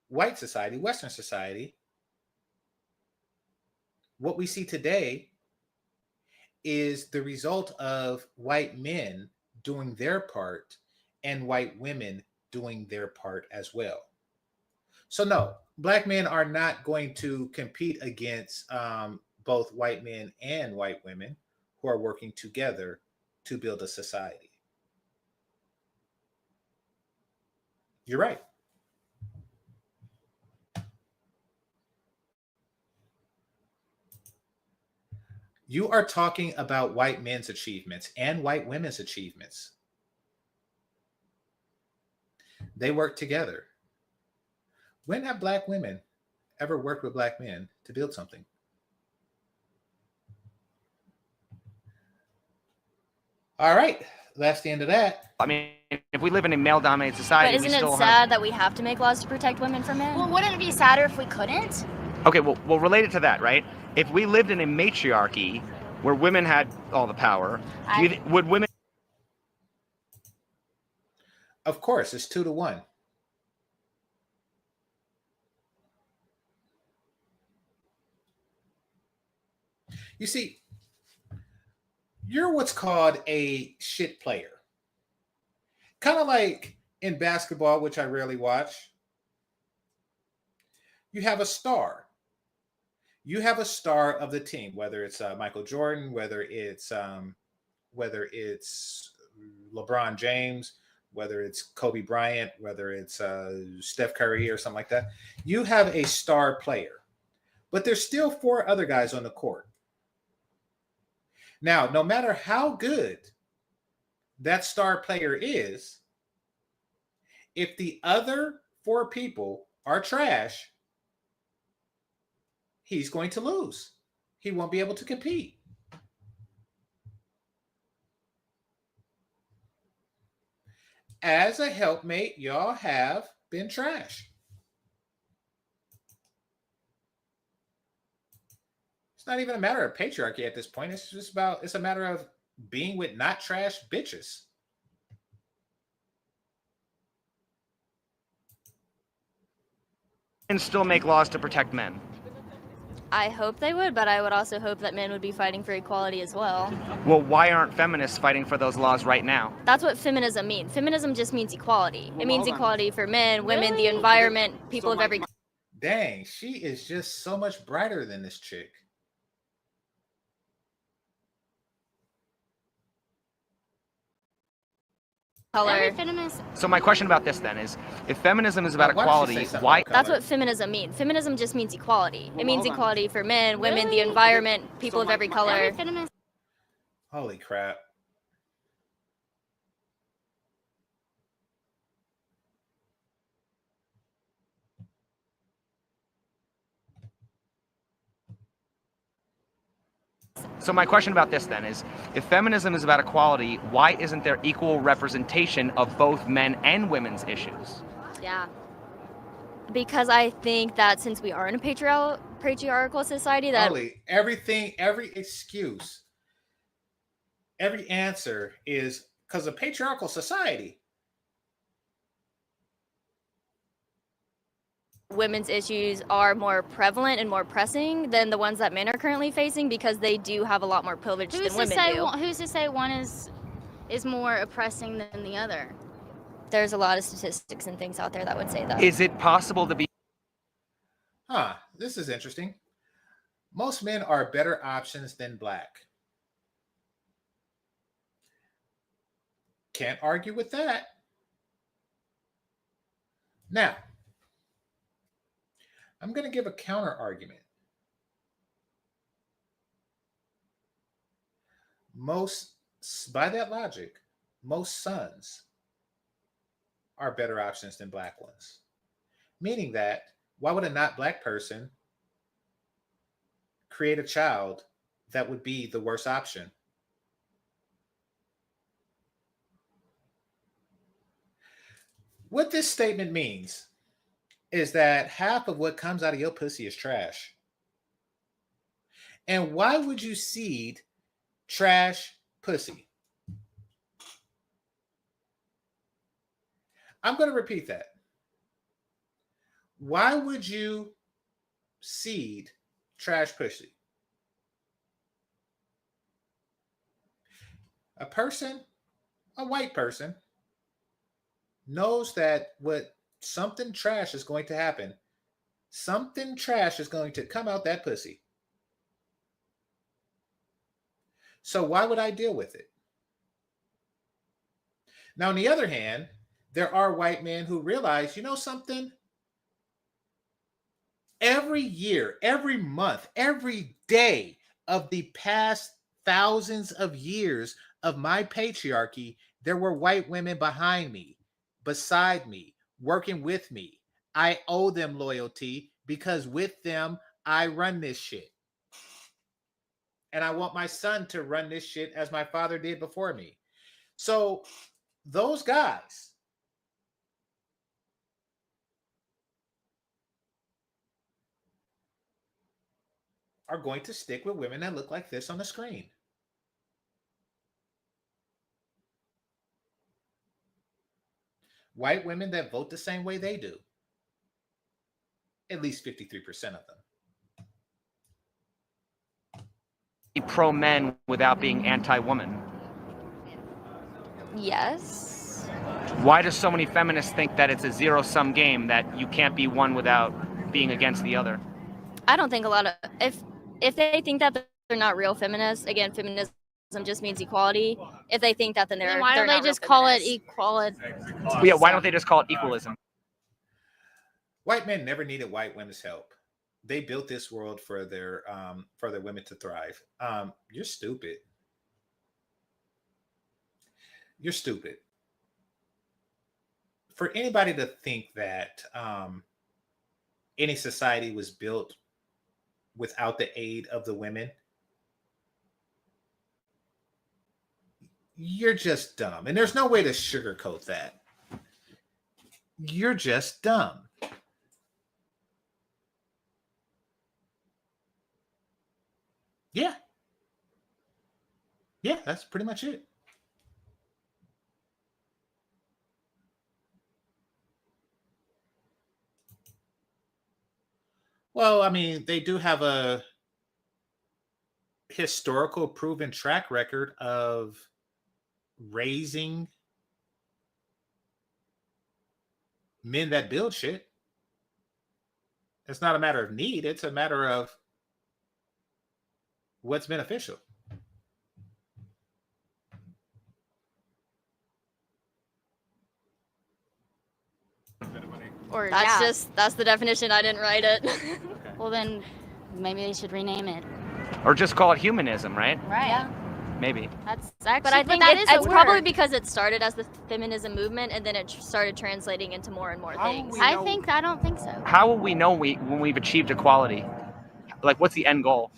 white society, Western society, what we see today is the result of white men doing their part and white women doing their part as well. So no, black men are not going to compete against both white men and white women who are working together to build a society. You're right. You are talking about white men's achievements and white women's achievements. They work together. When have black women ever worked with black men to build something? All right, that's the end of that. I mean, if we live in a male-dominated society, But isn't it sad that we have to make laws to protect women from men? Well, wouldn't it be sadder if we couldn't? Okay, well, related to that, right? If we lived in a matriarchy where women had all the power, would women? Of course, it's 2-1. You see, you're what's called a shit player. Kind of like in basketball, which I rarely watch. You have a star. You have a star of the team, whether it's Michael Jordan, whether it's LeBron James, whether it's Kobe Bryant, whether it's Steph Curry or something like that. You have a star player, but there's still 4 other guys on the court. Now, no matter how good that star player is, if the other 4 people are trash, he's going to lose. He won't be able to compete. As a helpmate, y'all have been trash. It's not even a matter of patriarchy at this point. It's a matter of being with not trash bitches. And still make laws to protect men. I hope they would, but I would also hope that men would be fighting for equality as well. Well, why aren't feminists fighting for those laws right now? That's what feminism means. Feminism just means equality. It means equality for men, women, the environment, people of every... Dang, she is just so much brighter than this chick. color. So my question about this then is, if feminism is about equality, why? That's what feminism means. Feminism just means equality. It means equality for men, women, the environment, people of every color. Holy crap. So my question about this then is, if feminism is about equality, why isn't there equal representation of both men and women's issues? Yeah. Because I think that since we are in a patriarchal society, that every excuse, every answer is because of patriarchal society. women's issues are more prevalent and more pressing than the ones that men are currently facing, because they do have a lot more privilege than women do. Who's to say one is more oppressing than the other? There's a lot of statistics and things out there that would say that. Is it possible to be... This is interesting. Most men are better options than black. Can't argue with that. Now, I'm going to give a counter argument. By that logic, most sons are better options than black ones. Meaning that, why would a not black person create a child that would be the worst option? What this statement means is that half of what comes out of your pussy is trash. And why would you seed trash pussy? I'm going to repeat that. Why would you seed trash pussy? A person, a white person, knows that something trash is going to happen. Something trash is going to come out that pussy. So why would I deal with it? Now, on the other hand, there are white men who realize, you know something? Every year, every month, every day of the past thousands of years of my patriarchy, there were white women behind me, beside me, working with me. I owe them loyalty because with them, I run this shit. And I want my son to run this shit as my father did before me. So those guys are going to stick with women that look like this on the screen. White women that vote the same way they do. At least 53% of them. Pro-men without being anti-woman. Yes. Why do so many feminists think that it's a zero-sum game, that you can't be one without being against the other? I don't think a lot of if they think that they're not real feminists, again, feminism just means equality. If they think that, then Then why don't they just call it equality? Yeah, why don't they just call it equalism? White men never needed white women's help. They built this world for their women to thrive. You're stupid. You're stupid. For anybody to think that any society was built without the aid of the women, you're just dumb. And there's no way to sugarcoat that. You're just dumb. Yeah. Yeah, that's pretty much it. Well, I mean, they do have a historical proven track record of raising men that build shit. It's not a matter of need, it's a matter of what's beneficial. Or that's the definition. I didn't write it. Okay. Well, then maybe they should rename it. Or just call it humanism, right? Right. Yeah. Maybe. That's actually, But I think it's probably because it started as the feminism movement and then it started translating into more and more things. I don't think so. How will we know when we've achieved equality? Like, what's the end goal?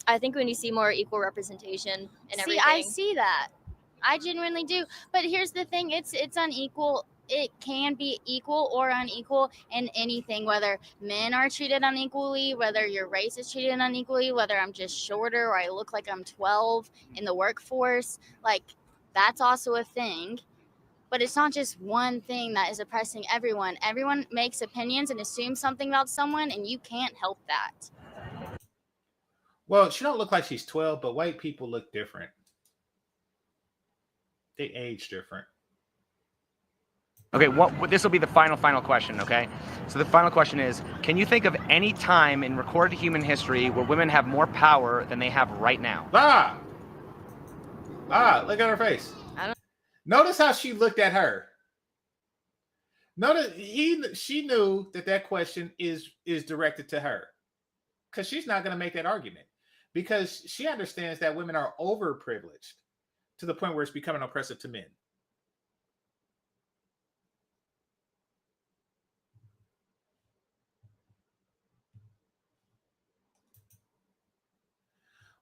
I think when you see more equal representation in everything. I see that. I genuinely do. But here's the thing, it's unequal. It can be equal or unequal in anything, whether men are treated unequally, whether your race is treated unequally, whether I'm just shorter or I look like I'm 12 in the workforce. Like, that's also a thing. But it's not just one thing that is oppressing everyone. Everyone makes opinions and assumes something about someone, and you can't help that. Well, she don't look like she's 12, but white people look different. They age different. Okay, this will be the final question, okay? So the final question is, can you think of any time in recorded human history where women have more power than they have right now? Look at her face. Notice how she looked at her. Notice she knew that question is directed to her. Because she's not going to make that argument. Because she understands that women are overprivileged to the point where it's becoming oppressive to men.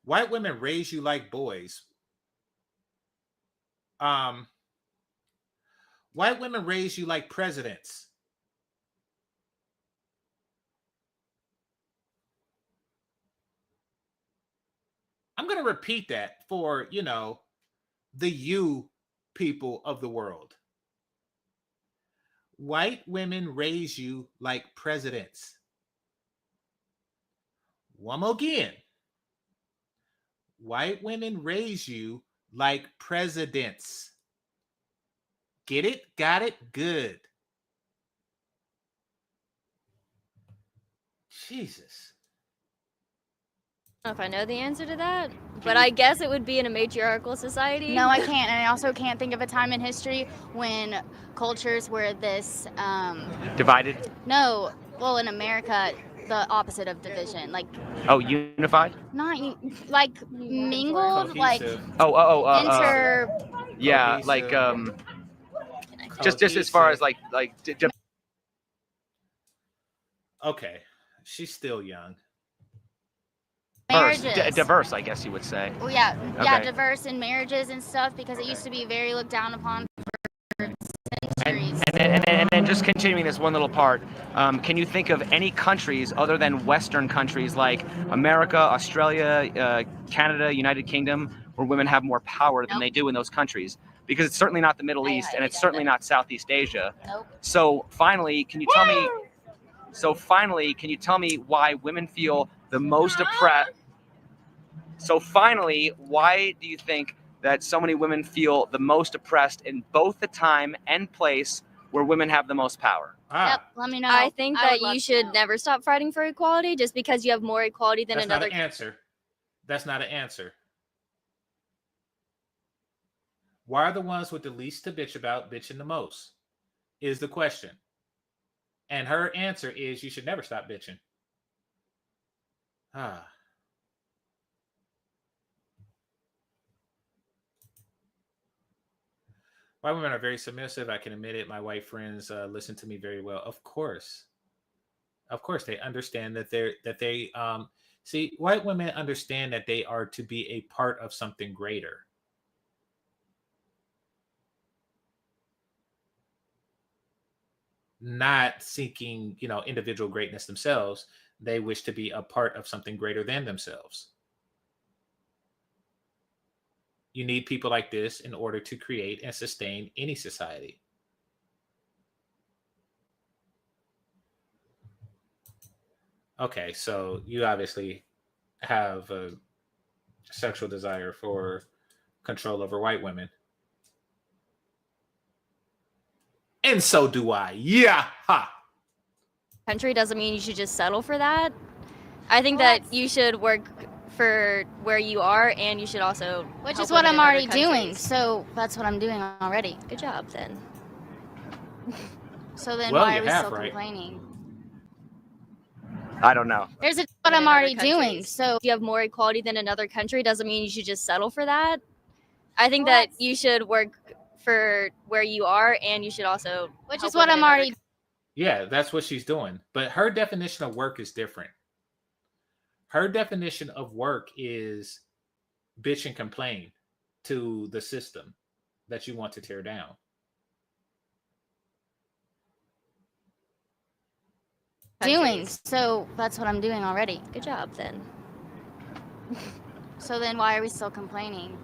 White women raise you like boys. White women raise you like presidents. I'm going to repeat that for, the you people of the world. White women raise you like presidents. One more again. White women raise you like presidents. Get it? Got it? Good. Jesus. I don't know if I know the answer to that, but I guess it would be in a matriarchal society. No, I can't. And I also can't think of a time in history when cultures were this Divided? No, well, in America, the opposite of division, like Oh, unified? not like mingled, like inter. Yeah, like just as far as like okay, she's still young. marriages. Diverse, I guess you would say. Well, yeah, Okay. diverse in marriages and stuff, because it used to be very looked down upon for centuries. And then just continuing this one little part, can you think of any countries other than Western countries like America, Australia, Canada, United Kingdom, where women have more power than they do in those countries? Because it's certainly not the Middle East, and it's certainly not Southeast Asia. Nope. So finally, can you tell me why women feel the most oppressed? So finally, why do you think that so many women feel the most oppressed in both the time and place where women have the most power? Yep, let me know. I think that you should never stop fighting for equality just because you have more equality than That's another. not an answer. That's not an answer. Why are the ones with the least to bitch about bitching the most? Is the question. And her answer is you should never stop bitching. White women are very submissive. I can admit it. My white friends listen to me very well. Of course, they understand that they see. White women understand that they are to be a part of something greater. Not seeking, individual greatness themselves. They wish to be a part of something greater than themselves. You need people like this in order to create and sustain any society. Okay, so you obviously have a sexual desire for control over white women. And so do I. Yeah. Ha. Country doesn't mean you should just settle for that. I think that you should work for where you are, and you should also. Which is what I'm already doing. So that's what I'm doing already. Good job, then. So then why are we still complaining? I don't know. There's what I'm already doing. So if you have more equality than another country doesn't mean you should just settle for that. I think that you should work for where you are, and you should also. Which is what I'm already. Yeah, that's what she's doing. But her definition of work is different. Her definition of work is bitch and complain to the system that you want to tear down. Doing. So that's what I'm doing already. Good job, then. So then why are we still complaining?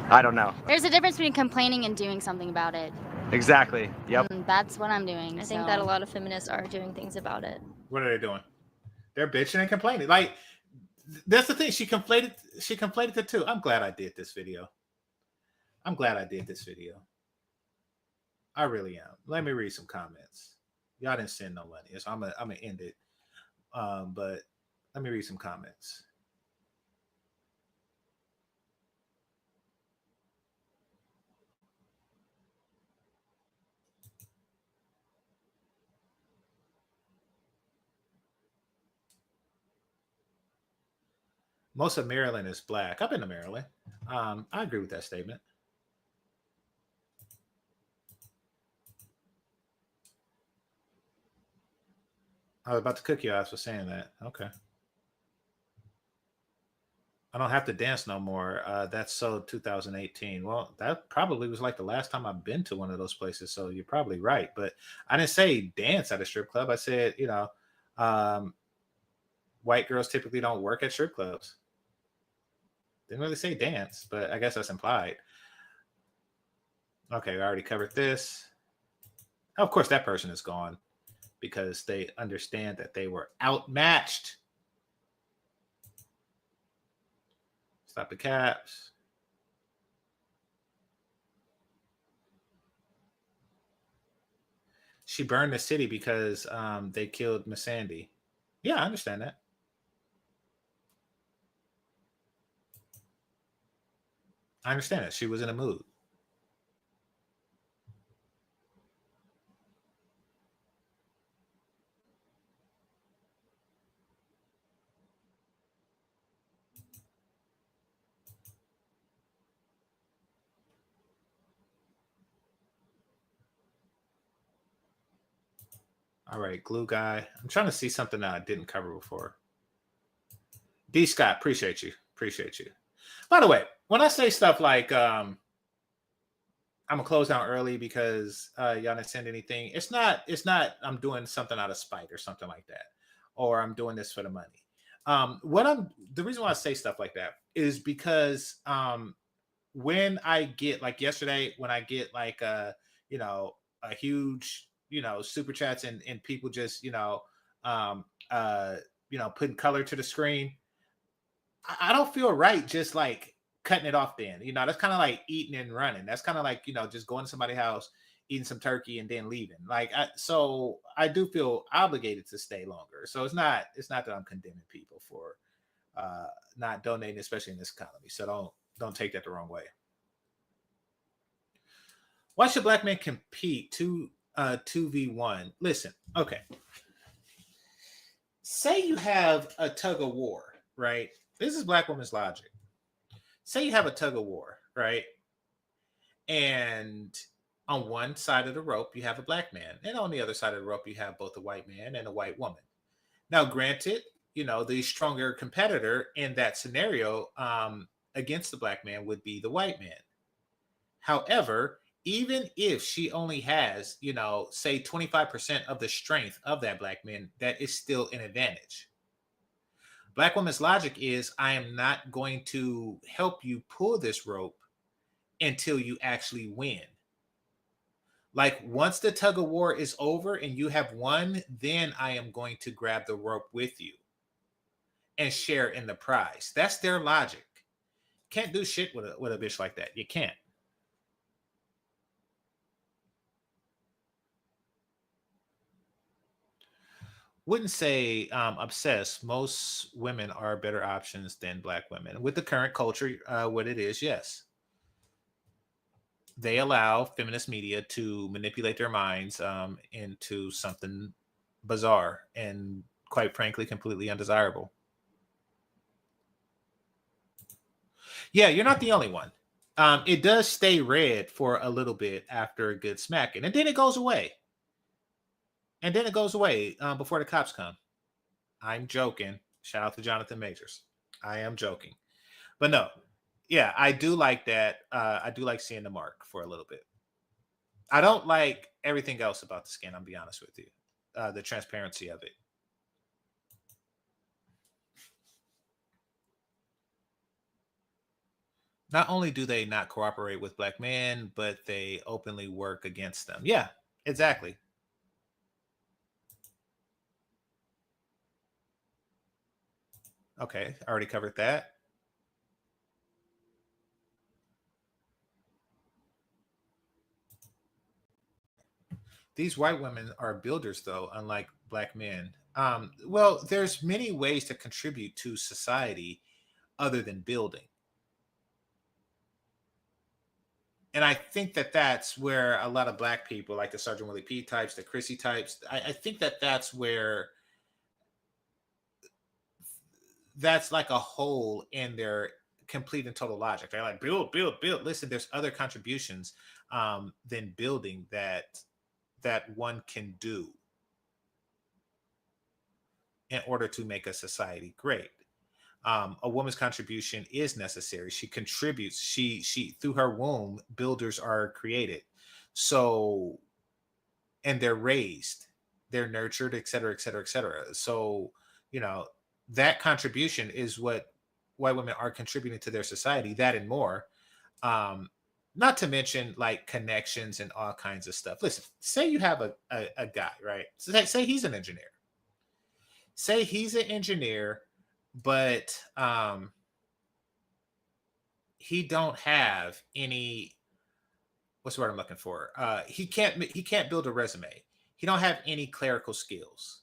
I don't know. There's a difference between complaining and doing something about it. Exactly. Yep. And that's what I'm doing. I think that a lot of feminists are doing things about it. What are they doing? They're bitching and complaining. Like, that's the thing. She conflated the two. I'm glad I did this video. I really am. Let me read some comments. Y'all didn't send no money, so I'm gonna end it. But let me read some comments. Most of Maryland is black. I've been to Maryland. I agree with that statement. I was about to cook your ass for saying that. Okay. I don't have to dance no more. That's so 2018. Well, that probably was like the last time I've been to one of those places. So you're probably right. But I didn't say dance at a strip club. I said, white girls typically don't work at strip clubs. Didn't really say dance, but I guess that's implied. Okay, we already covered this. Of course, that person is gone because they understand that they were outmatched. Stop the caps. She burned the city because they killed Miss Sandy. Yeah, I understand that. I understand that. She was in a mood. All right, glue guy. I'm trying to see something that I didn't cover before. D Scott, appreciate you. Appreciate you. By the way, when I say stuff like I'm gonna close down early because y'all didn't send anything, it's not I'm doing something out of spite or something like that, or I'm doing this for the money. The reason why I say stuff like that is because when I get, like yesterday, when I get like a huge super chats and people just putting color to the screen, I don't feel right just like cutting it off then. That's kind of like eating and running. That's kind of like, just going to somebody's house, eating some turkey and then leaving. So I do feel obligated to stay longer. So it's not that I'm condemning people for not donating, especially in this economy. So don't take that the wrong way. Why should black men compete 2v1? Listen, okay. Say you have a tug of war, right? This is black woman's logic. Say you have a tug of war, right? And on one side of the rope, you have a black man. And on the other side of the rope, you have both a white man and a white woman. Now, granted, the stronger competitor in that scenario against the black man would be the white man. However, even if she only has, say 25% of the strength of that black man, that is still an advantage. Black woman's logic is, I am not going to help you pull this rope until you actually win. Like once the tug of war is over and you have won, then I am going to grab the rope with you and share in the prize. That's their logic. Can't do shit with a bitch like that. You can't. Wouldn't say obsessed. Most women are better options than black women. With the current culture, what it is, yes. They allow feminist media to manipulate their minds into something bizarre and, quite frankly, completely undesirable. Yeah, you're not the only one. It does stay red for a little bit after a good smacking, and then it goes away. Before the cops come. I'm joking. Shout out to Jonathan Majors. I am joking. But no, yeah, I do like that. I do like seeing the mark for a little bit. I don't like everything else about the skin, I'll be honest with you. The transparency of it. Not only do they not cooperate with black men, but they openly work against them. Yeah, exactly. Okay, I already covered that. These white women are builders, though, unlike black men. Well, there's many ways to contribute to society other than building. And I think that that's where a lot of black people, like the Sergeant Willie P types, the Chrissy types, I think that that's where that's like a hole in their complete and total logic. They're like, build. Listen, there's other contributions than building that one can do in order to make a society great. A woman's contribution is necessary. She contributes. She through her womb, builders are created. So, and they're raised, they're nurtured, et cetera, et cetera, et cetera. So, that contribution is what white women are contributing to their society, that and more. not to mention like connections and all kinds of stuff. Listen, say you have a guy, right? So say he's an engineer. Say he's an engineer, but he don't have any, what's the word I'm looking for? He can't build a resume. He don't have any clerical skills.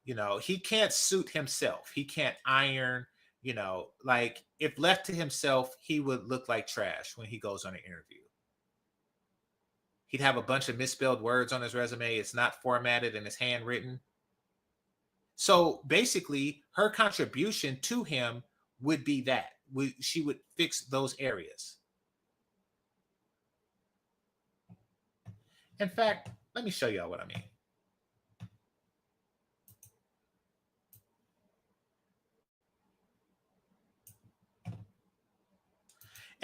You know, he can't suit himself. He can't iron. You know, like if left to himself, he would look like trash when he goes on an interview. He'd have a bunch of misspelled words on his resume. It's not formatted and it's handwritten. So basically, her contribution to him would be that. She would fix those areas. In fact, let me show y'all what I mean.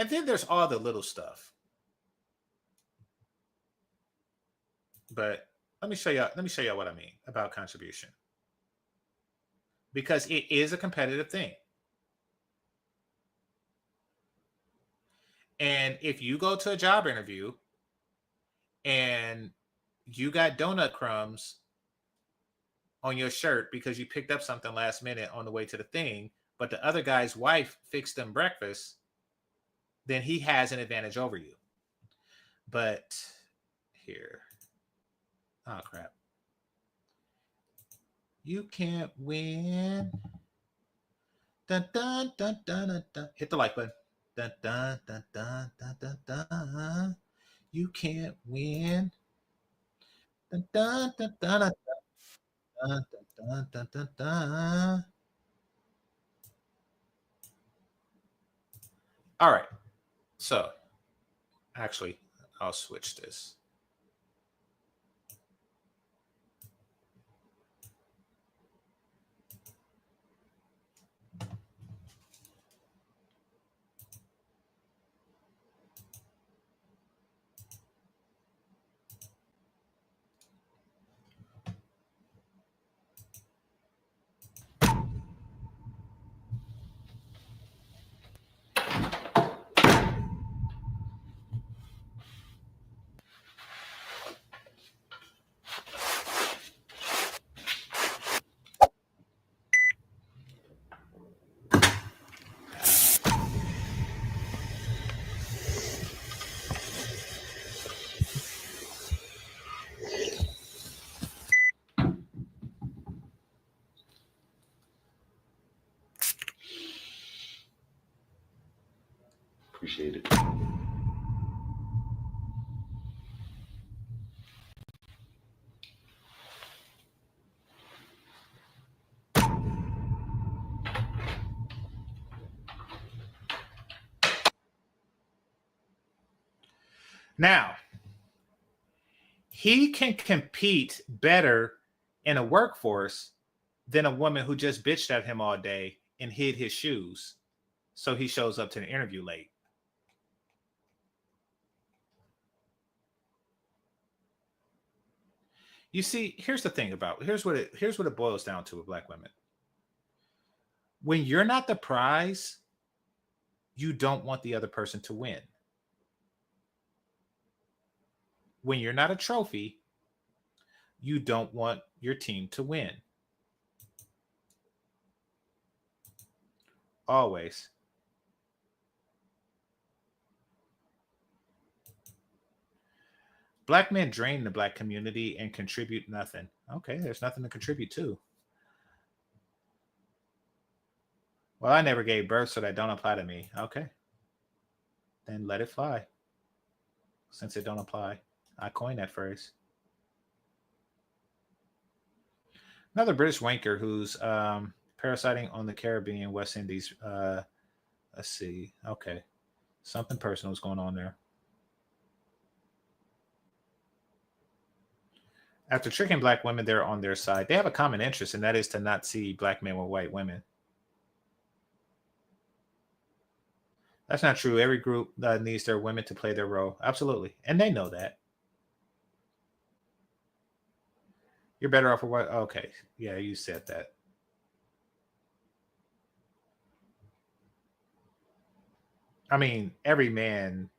And then there's all the little stuff. But let me show y'all what I mean about contribution. Because it is a competitive thing. And if you go to a job interview and you got donut crumbs on your shirt because you picked up something last minute on the way to the thing, but the other guy's wife fixed them breakfast, then he has an advantage over you. But here, oh crap. You can't win. Dun, dun, dun, dun, dun, dun. Hit the like button. Dun, dun, dun, dun, dun, dun, dun. You can't win. Dun, dun, dun, dun, dun, dun, dun, dun, dun, dun. All right. So, actually, I'll switch this. Appreciate it. Now, he can compete better in a workforce than a woman who just bitched at him all day and hid his shoes. So he shows up to the interview late. You see, here's the thing about, here's what it boils down to with Black women. When you're not the prize, you don't want the other person to win. When you're not a trophy, you don't want your team to win. Always. Black men drain the Black community and contribute nothing. Okay, there's nothing to contribute to. Well, I never gave birth, so that don't apply to me. Okay. Then let it fly. Since it don't apply. I coined that phrase. Another British wanker who's parasiting on the Caribbean, West Indies. Let's see. Okay. Something personal is going on there. After tricking Black women, they're on their side. They have a common interest, and that is to not see Black men with white women. That's not true. Every group needs their women to play their role. Absolutely. And they know that. You're better off for what? Okay. Yeah, you said that. I mean, every man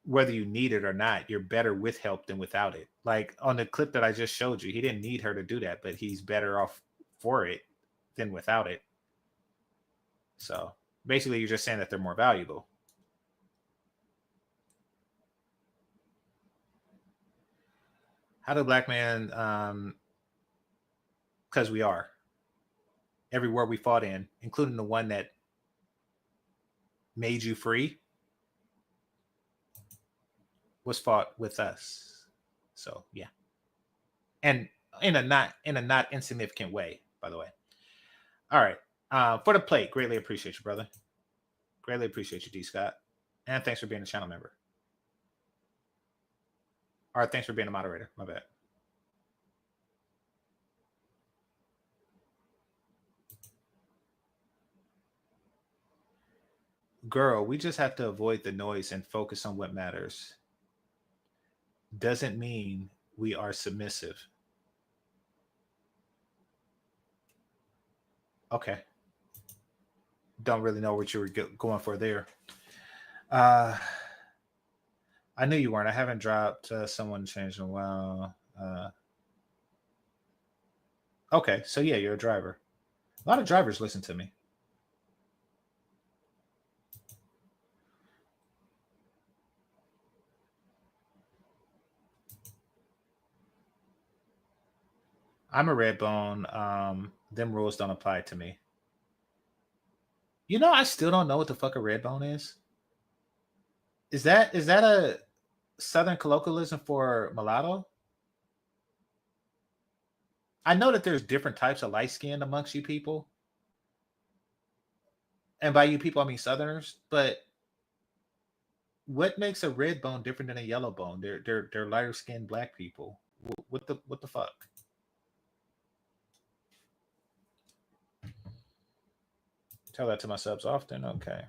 whether you need it or not, you're better with help than without it. Like on the clip that I just showed you, he didn't need her to do that, but he's better off for it than without it. So basically, you're just saying that they're more valuable. How do black men, because we are. Every war we fought in, including the one that made you free, was fought with us. So yeah. And in a not insignificant way, by the way. All right. For the plate, greatly appreciate you, brother. Greatly appreciate you, D. Scott. And thanks for being a channel member. All right, thanks for being a moderator. My bad. Girl, we just have to avoid the noise and focus on what matters. Doesn't mean we are submissive. Okay. Don't really know what you were going for there. I knew you weren't. I haven't dropped someone changed in a while. Okay, so yeah, you're a driver. A lot of drivers listen to me. I'm a red bone. Them rules don't apply to me. You know, I still don't know what the fuck a red bone is. Is that a Southern colloquialism for mulatto? I know that there's different types of light skin amongst you people. And by you people, I mean Southerners. But what makes a red bone different than a yellow bone? They're lighter skinned black people. What the fuck? Tell that to my subs often. Okay.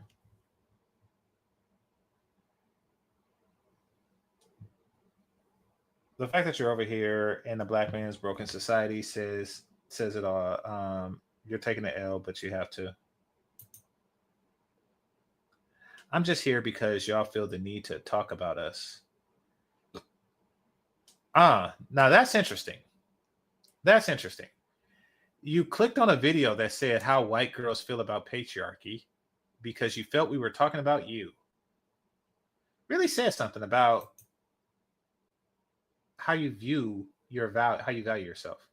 The fact that you're over here in the black man's broken society says it all. You're taking the L, but you have to. I'm just here because y'all feel the need to talk about us. Now that's interesting. That's interesting. You clicked on a video that said how white girls feel about patriarchy because you felt we were talking about you. Really says something about how you view how you value yourself.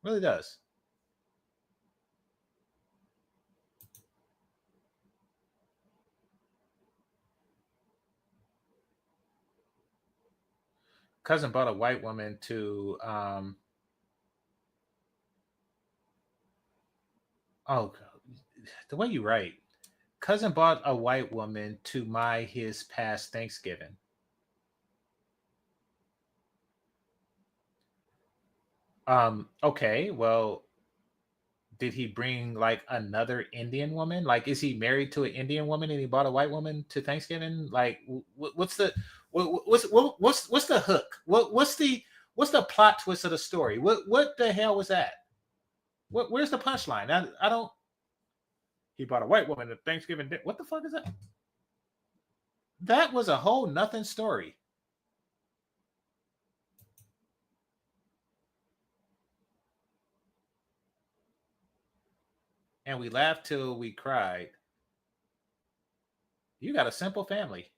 Really does. Cousin bought a white woman to the way you write. Cousin bought a white woman to his past Thanksgiving. Okay, well, did he bring like another Indian woman? Like, is he married to an Indian woman and he bought a white woman to Thanksgiving? Like, what's the hook? What's the plot twist of the story? What the hell was that? Where's the punchline? I don't. He bought a white woman at Thanksgiving. What the fuck is that? That was a whole nothing story. And we laughed till we cried. You got a simple family.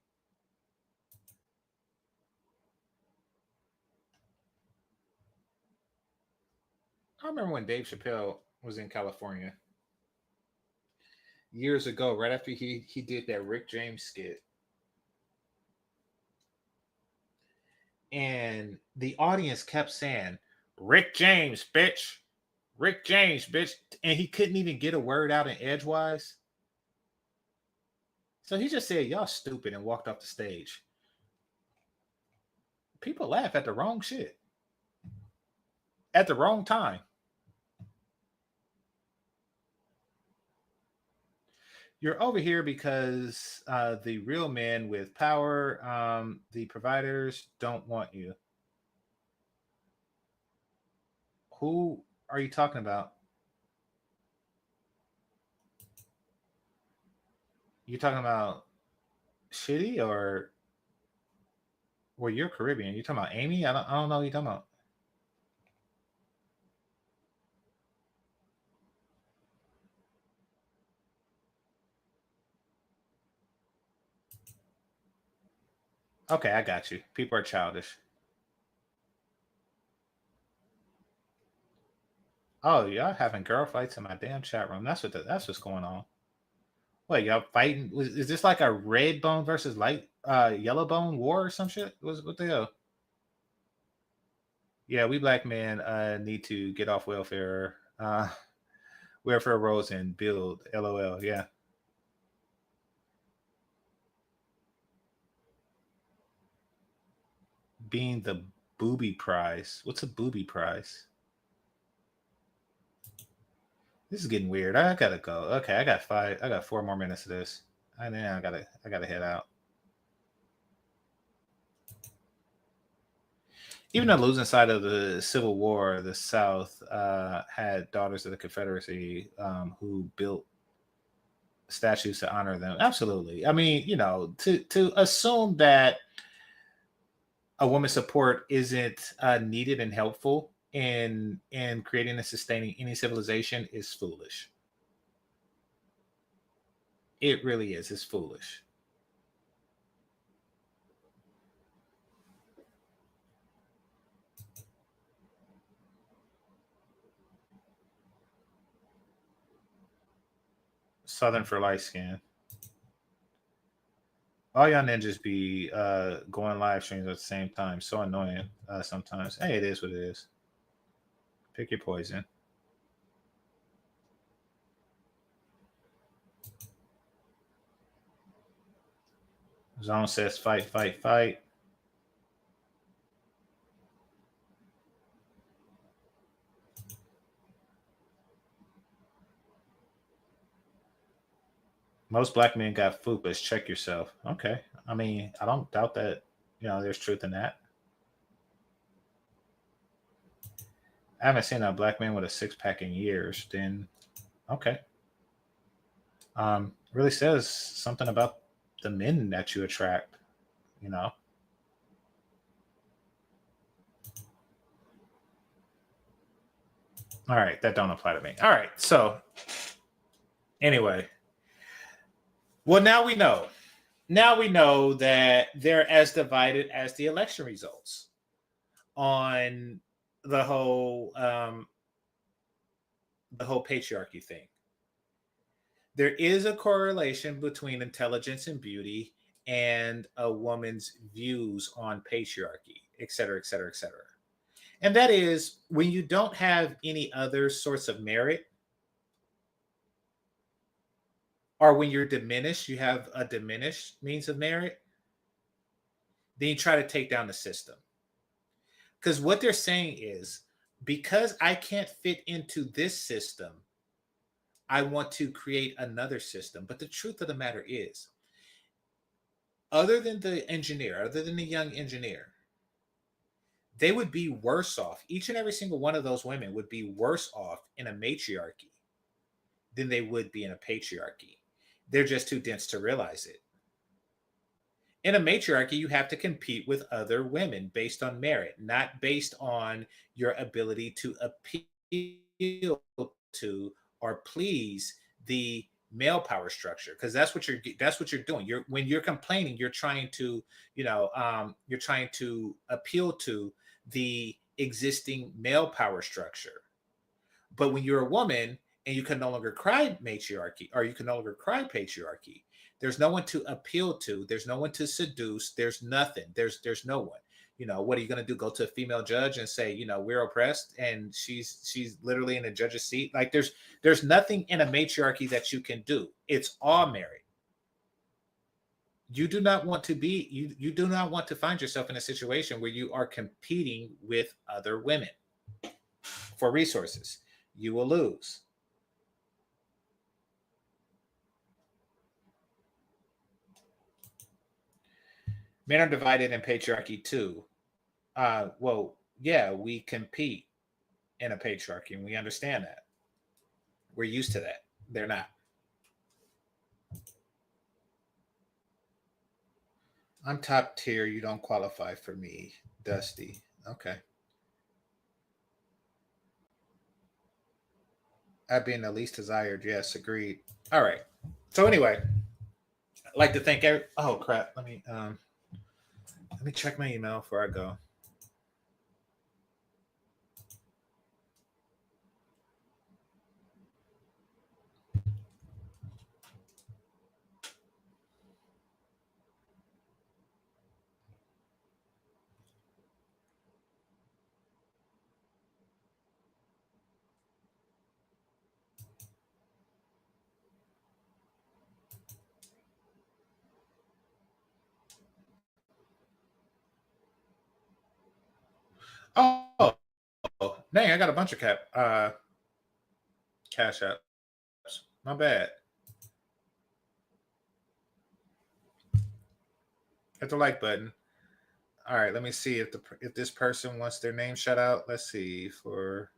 I remember when Dave Chappelle was in California years ago, right after he did that Rick James skit. And the audience kept saying, Rick James, bitch. Rick James, bitch. And he couldn't even get a word out in edgewise. So he just said, y'all stupid, and walked off the stage. People laugh at the wrong shit. At the wrong time. You're over here because the real men with power, the providers, don't want you. Who are you talking about? You talking about Shitty or Well, you're Caribbean. You talking about Amy? I don't know what you're talking about. Okay, I got you. People are childish. Oh, y'all having girl fights in my damn chat room. That's what's going on. Wait, y'all fighting? Is this like a red bone versus yellow bone war or some shit? What the hell? Yeah, we black men need to get off welfare. Welfare rolls and build. LOL. Yeah. Being the booby prize. What's a booby prize? This is getting weird. I gotta go. Okay, I got 4 more minutes of this. And then I gotta head out. Even on the losing side of the Civil War, the South had daughters of the Confederacy who built statues to honor them. Absolutely. I mean, to assume that a woman's support isn't needed and helpful in creating and sustaining any civilization is foolish. It really is. It's foolish. Southern for light skin. All y'all ninjas be going live streams at the same time. So annoying sometimes. Hey, it is what it is. Pick your poison. Zone says fight, fight, fight. Most black men got fupas. Check yourself. Okay. I mean, I don't doubt that, there's truth in that. I haven't seen a black man with a 6-pack in years. Then, okay. Really says something about the men that you attract, All right. That don't apply to me. All right. So anyway. Well, now we know. Now we know that they're as divided as the election results on the whole patriarchy thing. There is a correlation between intelligence and beauty and a woman's views on patriarchy, et cetera, et cetera, et cetera. And that is when you don't have any other sorts of merit, or when you're diminished, you have a diminished means of merit, then you try to take down the system. Because what they're saying is, because I can't fit into this system, I want to create another system. But the truth of the matter is, other than the engineer, other than the young engineer, they would be worse off. Each and every single one of those women would be worse off in a matriarchy than they would be in a patriarchy. They're just too dense to realize it. In a matriarchy, you have to compete with other women based on merit, not based on your ability to appeal to or please the male power structure, because that's what you're doing. When you're complaining, you're trying to appeal to the existing male power structure. But when you're a woman and you can no longer cry matriarchy, or you can no longer cry patriarchy, there's no one to appeal to. There's no one to seduce. There's nothing. There's no one. What are you going to do? Go to a female judge and say, we're oppressed, and she's literally in a judge's seat? Like there's nothing in a matriarchy that you can do. It's all merit. You do not want to you do not want to find yourself in a situation where you are competing with other women for resources. You will lose. Men are divided in patriarchy too. Well, yeah, we compete in a patriarchy, and we understand that. We're used to that. They're not. I'm top tier. You don't qualify for me, Dusty. Okay. That being the least desired. Yes, agreed. All right. So anyway, I'd like to thank every. Oh crap! Let me check my email before I go. Oh, dang! I got a bunch of cash apps. My bad. Hit the like button. All right, let me see if this person wants their name shout out. Let's see for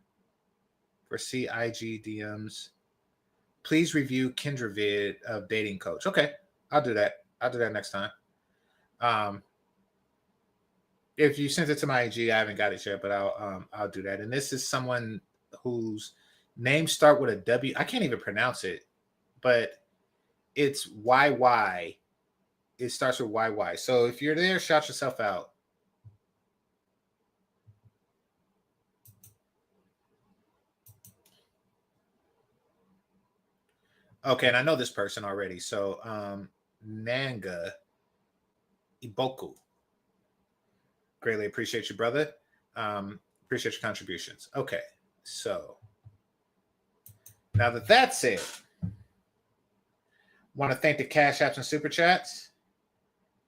CIG DMs. Please review Kendra vid of dating coach. Okay, I'll do that. I'll do that next time. If you sent it to my IG, I haven't got it yet, but I'll do that. And this is someone whose name start with a W. I can't even pronounce it, but it's YY. It starts with YY. So if you're there, shout yourself out. Okay, and I know this person already. So Nanga Iboku. Greatly appreciate you, brother. Appreciate your contributions. Okay, so now that that's said, want to thank the Cash Apps and Super Chats,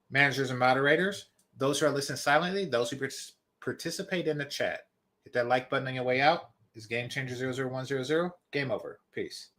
managers and moderators, those who are listening silently, those who participate in the chat. Hit that like button on your way out. It's GameChanger 00100. Game over. Peace.